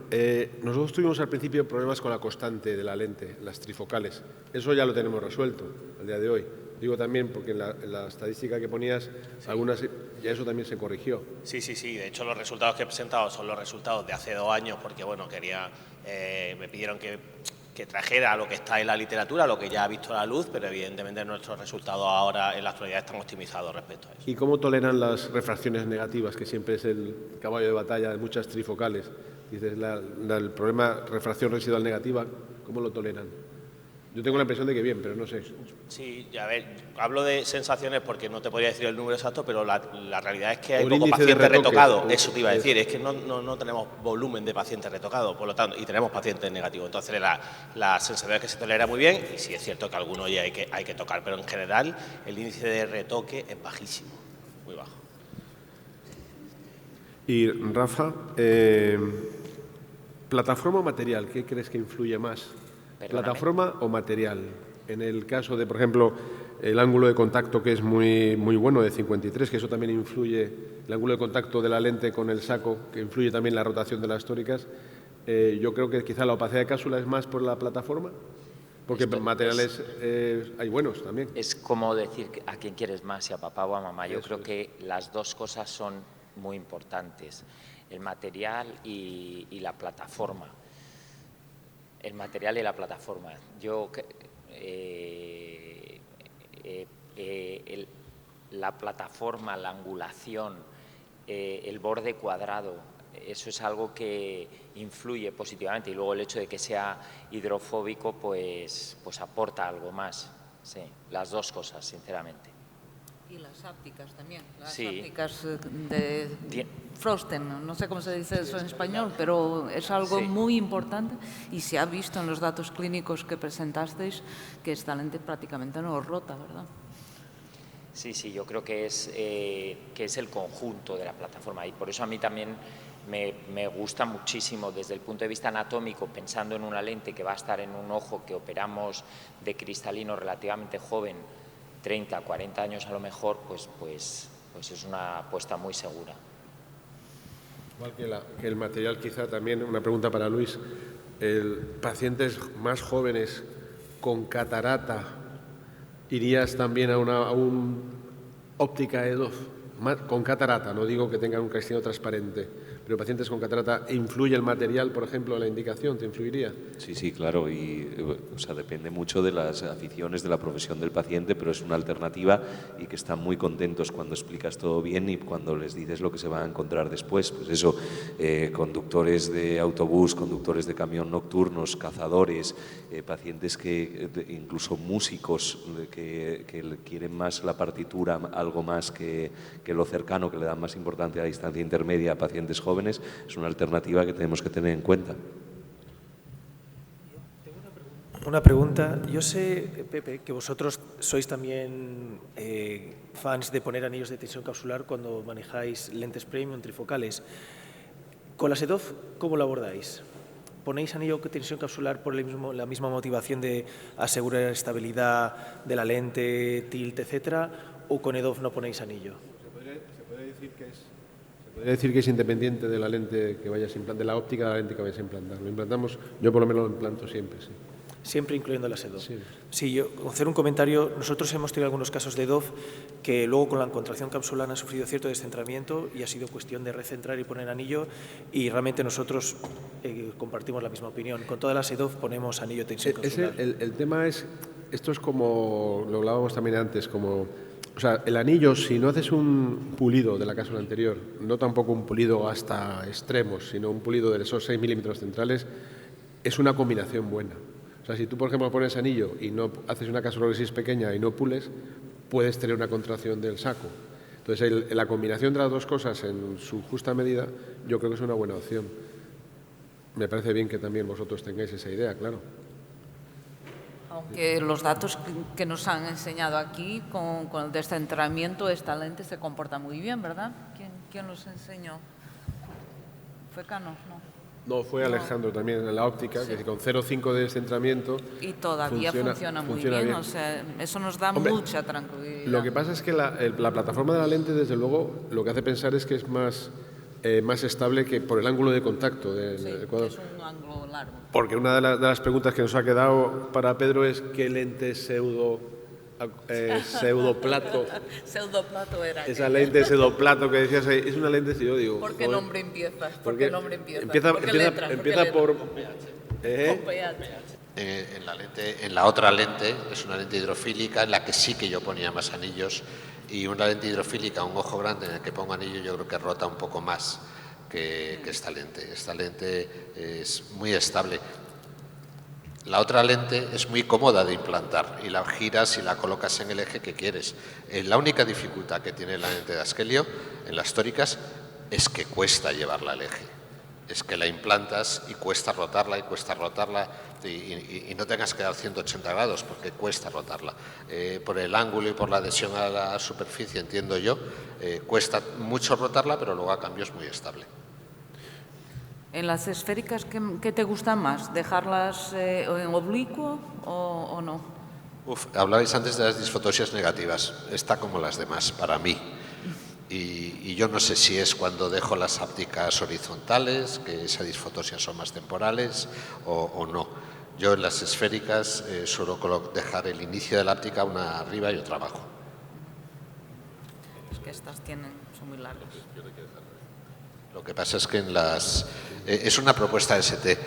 Nosotros tuvimos al principio problemas con la constante de la lente, las trifocales. Eso ya lo tenemos resuelto al día de hoy. Digo también porque en la estadística que ponías, algunas ya eso también se corrigió. Sí. De hecho, los resultados que he presentado son los resultados de hace 2 años, porque bueno, me pidieron que trajera lo que está en la literatura, lo que ya ha visto la luz, pero evidentemente nuestros resultados ahora en la actualidad están optimizados respecto a eso. ¿Y cómo toleran las refracciones negativas, que siempre es el caballo de batalla de muchas trifocales? Dices, el problema refracción residual negativa, ¿cómo lo toleran? Yo tengo la impresión de que bien, pero no sé. Sí, a ver, hablo de sensaciones porque no te podría decir el número exacto, pero la realidad es que hay poco paciente retocado. Eso te iba a decir, es que no tenemos volumen de pacientes retocados, por lo tanto, y tenemos pacientes negativos. Entonces, la sensación es que se tolera muy bien, y sí es cierto que algunos ya hay que tocar, pero en general el índice de retoque es bajísimo, muy bajo. Y Rafa, ¿plataforma o material? ¿Qué crees que influye más? Perdóname. ¿Plataforma o material? En el caso de, por ejemplo, el ángulo de contacto, que es muy bueno, de 53, que eso también influye, el ángulo de contacto de la lente con el saco, que influye también en la rotación de las tóricas. Yo creo que quizá la opacidad de cápsula es más por la plataforma, porque materiales hay buenos también. Es como decir a quién quieres más, si a papá o a mamá. Yo creo que las dos cosas son muy importantes, el material y la plataforma. El material y la plataforma. La plataforma, la angulación, el borde cuadrado, eso es algo que influye positivamente, y luego el hecho de que sea hidrofóbico pues aporta algo más. Sí, las dos cosas, sinceramente. Y las ápticas también, las sí. ápticas de Frosten, no sé cómo se dice eso en español, pero es algo muy importante y se ha visto en los datos clínicos que presentasteis que esta lente prácticamente no rota, ¿verdad? Sí, yo creo que es el conjunto de la plataforma, y por eso a mí también me gusta muchísimo desde el punto de vista anatómico, pensando en una lente que va a estar en un ojo que operamos de cristalino relativamente joven, 30, 40 años a lo mejor, pues es una apuesta muy segura. Igual que el material, quizá también, una pregunta para Luis, pacientes más jóvenes con catarata, ¿irías también a un óptica EDOF? Con catarata, no digo que tengan un cristalino transparente, pero pacientes con catarata, ¿influye el material, por ejemplo, en la indicación? ¿Te influiría? Sí, claro, y depende mucho de las aficiones de la profesión del paciente, pero es una alternativa y que están muy contentos cuando explicas todo bien y cuando les dices lo que se van a encontrar después. Pues eso, conductores de autobús, conductores de camión nocturnos, cazadores, pacientes incluso músicos que quieren más la partitura, algo más que lo cercano, que le dan más importancia a la distancia intermedia a pacientes jóvenes, es una alternativa que tenemos que tener en cuenta. Una pregunta. Yo sé, Pepe, que vosotros sois también fans de poner anillos de tensión capsular cuando manejáis lentes premium trifocales. Con la EDOF, ¿cómo lo abordáis? ¿Ponéis anillo de tensión capsular por la misma motivación de asegurar estabilidad de la lente, tilt, etcétera, o con EDOF no ponéis anillo? Podría decir que es independiente de la lente que vayas a implantar, de la óptica de la lente que vayas a implantar. Lo implantamos, yo por lo menos lo implanto siempre, sí. Siempre incluyendo la EDOF. Sí. Sí, yo hacer un comentario. Nosotros hemos tenido algunos casos de EDOF que luego con la contracción capsular han sufrido cierto descentramiento y ha sido cuestión de recentrar y poner anillo, y realmente nosotros compartimos la misma opinión. Con todas las EDOF ponemos anillo de tensión capsular. El tema es, esto es como, lo hablábamos también antes, como O sea, el anillo, si no haces un pulido de la cápsula anterior, no tampoco un pulido hasta extremos, sino un pulido de esos 6 milímetros centrales, es una combinación buena. O sea, si tú, por ejemplo, pones anillo y no haces una cápsula gris pequeña y no pules, puedes tener una contracción del saco. Entonces, la combinación de las dos cosas en su justa medida, yo creo que es una buena opción. Me parece bien que también vosotros tengáis esa idea, claro. Aunque los datos que nos han enseñado aquí, con el descentramiento, esta lente se comporta muy bien, ¿verdad? ¿Quién los enseñó? ¿Fue Canon? No, fue Alejandro también en la óptica, sí, que con 0,5 de descentramiento. Y todavía funciona muy bien, o sea, eso nos da mucha tranquilidad. Lo que pasa es que la plataforma de la lente, desde luego, lo que hace pensar es que es más estable que por el ángulo de contacto del Ecuador. Es un ángulo largo. Porque una de las preguntas que nos ha quedado para Pedro es ¿qué lente pseudoplato? Pseudoplato era. Esa lente pseudoplato que decías ahí, es una lente, si yo digo... ¿Por qué nombre empieza? Empieza por... Con En la otra lente es una lente hidrofílica en la que sí que yo ponía más anillos, y una lente hidrofílica, un ojo grande en el que pongo anillo, yo creo que rota un poco más que esta lente. Esta lente es muy estable. La otra lente es muy cómoda de implantar y la giras y la colocas en el eje que quieres. La única dificultad que tiene la lente de Askelio en las tóricas es que cuesta llevarla al eje. Es que la implantas y cuesta rotarla y no tengas que dar 180 grados porque cuesta rotarla. Por el ángulo y por la adhesión a la superficie, entiendo yo, cuesta mucho rotarla, pero luego a cambio es muy estable. ¿En las esféricas qué te gusta más? ¿Dejarlas en oblicuo o no? Hablabais antes de las disfotosias negativas. Está como las demás, para mí. Y yo no sé si es cuando dejo las ápticas horizontales, que esas disfotosias son más temporales, o no. Yo en las esféricas suelo dejar el inicio de la áptica una arriba y otra abajo. Es que estas son muy largas. Lo que pasa es que es una propuesta ST.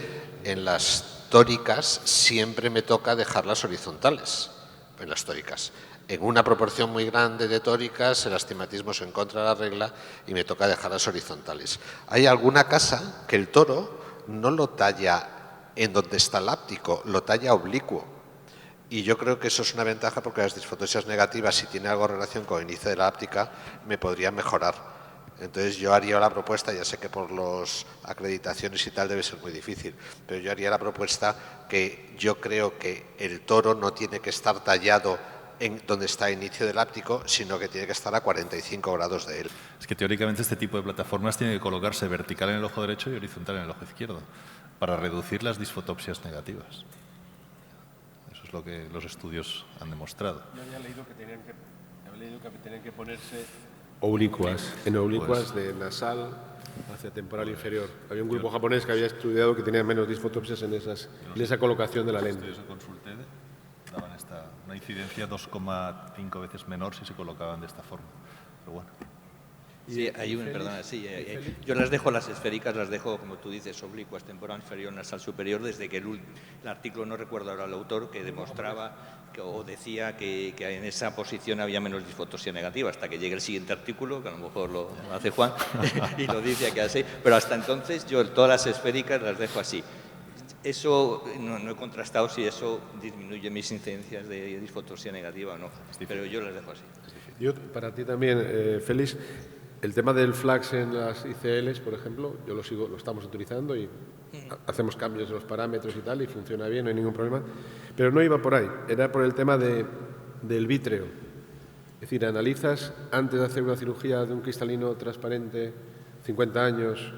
En las tóricas siempre me toca dejarlas horizontales, en las tóricas. En una proporción muy grande de tóricas, el astigmatismo se encuentra la regla y me toca dejarlas horizontales. Hay alguna casa que el toro no lo talla en donde está el áptico, lo talla oblicuo. Y yo creo que eso es una ventaja porque las disfotosias negativas, si tiene algo relación con el inicio de la áptica, me podrían mejorar. Entonces yo haría la propuesta, ya sé que por las acreditaciones y tal debe ser muy difícil, pero yo haría la propuesta que yo creo que el toro no tiene que estar tallado en donde está el inicio del áptico, sino que tiene que estar a 45 grados de él. Es que teóricamente este tipo de plataformas tiene que colocarse vertical en el ojo derecho y horizontal en el ojo izquierdo para reducir las disfotopsias negativas. Eso es lo que los estudios han demostrado. Yo había leído que tenían que ponerse oblicuas, en oblicuas de nasal hacia temporal inferior. Había un grupo japonés que había estudiado que tenía menos disfotopsias en esa colocación de la lente. Los estudios que consulté daban una incidencia 2,5 veces menor si se colocaban de esta forma. Pero bueno. Sí, yo las dejo, las esféricas, las dejo, como tú dices, oblicuas, temporal inferior, nasal superior, desde que el artículo, no recuerdo ahora el autor, que demostraba o decía que en esa posición había menos disfotosia negativa, hasta que llegue el siguiente artículo, que a lo mejor lo hace Juan, y lo dice aquí así. Pero hasta entonces yo todas las esféricas las dejo así. Eso no he contrastado si eso disminuye mis incidencias de disfotosia negativa o no, pero yo las dejo así. Yo, para ti también, Félix, el tema del flax en las ICLs, por ejemplo, yo lo estamos utilizando y hacemos cambios en los parámetros y tal, y funciona bien, no hay ningún problema. Pero no iba por ahí, era por el tema del vítreo. Es decir, analizas antes de hacer una cirugía de un cristalino transparente, 50 años,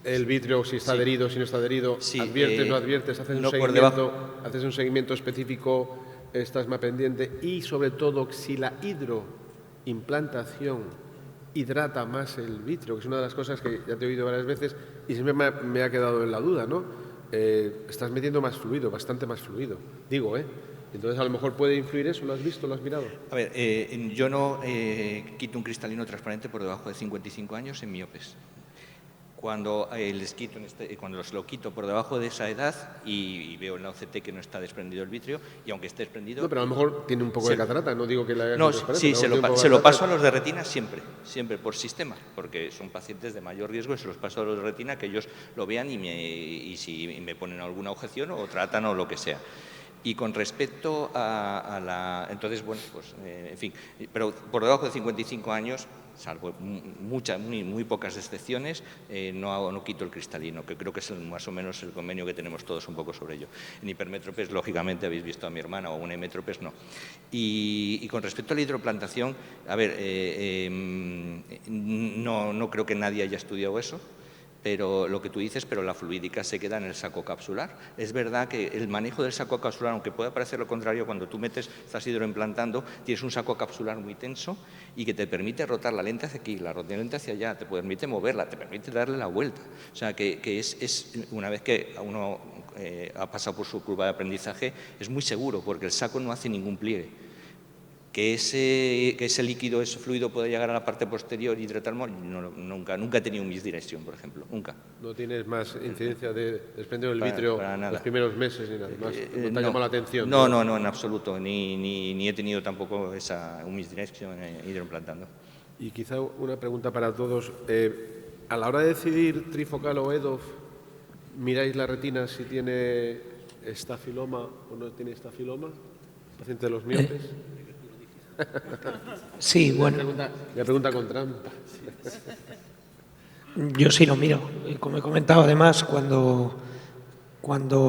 el vítreo, si está adherido, si no está adherido, adviertes, no adviertes, haces un seguimiento específico, estás más pendiente, y sobre todo si la hidroimplantación hidrata más el vítreo, que es una de las cosas que ya te he oído varias veces y siempre me ha quedado en la duda, ¿no? Estás metiendo más fluido, bastante más fluido, digo, Entonces, a lo mejor puede influir eso, ¿lo has visto, lo has mirado? A ver, yo no quito un cristalino transparente por debajo de 55 años en miopes. Cuando les quito cuando los lo quito por debajo de esa edad y veo en la OCT que no está desprendido el vitrio, y aunque esté desprendido... No, pero a lo mejor tiene un poco de catarata, no digo que la... No, sí, se lo paso a los de retina siempre por sistema, porque son pacientes de mayor riesgo y se los paso a los de retina que ellos lo vean y si me ponen alguna objeción o tratan o lo que sea. Y con respecto a la... Entonces, bueno, pues, en fin, pero por debajo de 55 años, salvo muy pocas excepciones, no quito el cristalino, que creo que es más o menos el convenio que tenemos todos un poco sobre ello. En hipermétropes, lógicamente, habéis visto a mi hermana, o un hemétropes, no. Y con respecto a la hidroplantación, a ver, no creo que nadie haya estudiado eso. Pero lo que tú dices, pero la fluídica se queda en el saco capsular. Es verdad que el manejo del saco capsular, aunque pueda parecer lo contrario, cuando tú estás hidroimplantando, tienes un saco capsular muy tenso y que te permite rotar la lente hacia aquí, la lente hacia allá, te permite moverla, te permite darle la vuelta. O sea, que es una vez que uno ha pasado por su curva de aprendizaje, es muy seguro, porque el saco no hace ningún pliegue. Que ese líquido, ese fluido pueda llegar a la parte posterior y hidratarlo, nunca he tenido un misdirection, por ejemplo, nunca. ¿No tienes más incidencia de desprender el vitrio los primeros meses ni nada más? ¿No te ha llamado la atención? No, en absoluto, ni he tenido tampoco un misdirection hidroimplantando. Y quizá una pregunta para todos. A la hora de decidir trifocal o EDOF, ¿miráis la retina si tiene estafiloma o no tiene estafiloma? ¿Paciente de los miopes? Sí, bueno. Me pregunta con trampa. Yo sí lo miro. Y como he comentado, además, cuando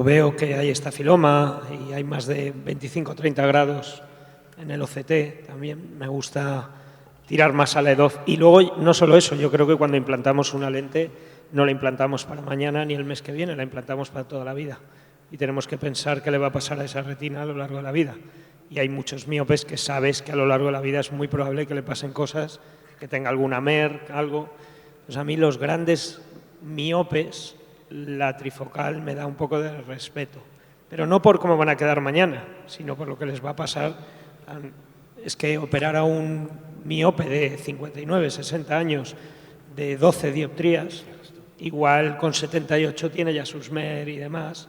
veo que hay estafiloma y hay más de 25 o 30 grados en el OCT, también me gusta tirar más a la EDOF. Y luego, no solo eso, yo creo que cuando implantamos una lente, no la implantamos para mañana ni el mes que viene, la implantamos para toda la vida. Y tenemos que pensar qué le va a pasar a esa retina a lo largo de la vida. Y hay muchos miopes que sabes que a lo largo de la vida es muy probable que le pasen cosas, que tenga alguna MERC, algo. Pues a mí los grandes miopes, la trifocal me da un poco de respeto. Pero no por cómo van a quedar mañana, sino por lo que les va a pasar. Es que operar a un miope de 59, 60 años, de 12 dioptrías, igual con 78 tiene ya sus MER y demás.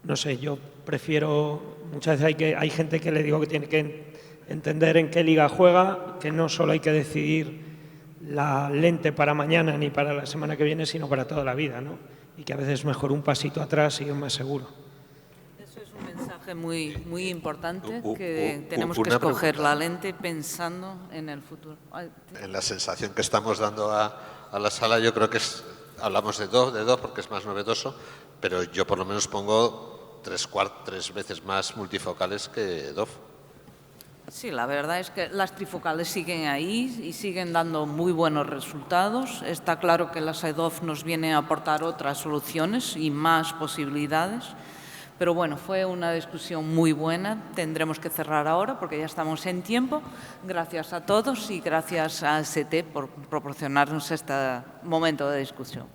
No sé, yo prefiero, muchas veces hay gente que le digo que tiene que entender en qué liga juega, que no solo hay que decidir la lente para mañana ni para la semana que viene, sino para toda la vida, ¿no? Y que a veces es mejor un pasito atrás y ir más seguro. Eso es un mensaje muy importante, que tenemos que escoger la lente pensando en el futuro. En la sensación que estamos dando a la sala, yo creo que hablamos de DOF porque es más novedoso, pero yo por lo menos pongo 3 veces más multifocales que DOF. Sí, la verdad es que las trifocales siguen ahí y siguen dando muy buenos resultados. Está claro que las EDOF nos vienen a aportar otras soluciones y más posibilidades. Pero bueno, fue una discusión muy buena. Tendremos que cerrar ahora porque ya estamos en tiempo. Gracias a todos y gracias a ST por proporcionarnos este momento de discusión.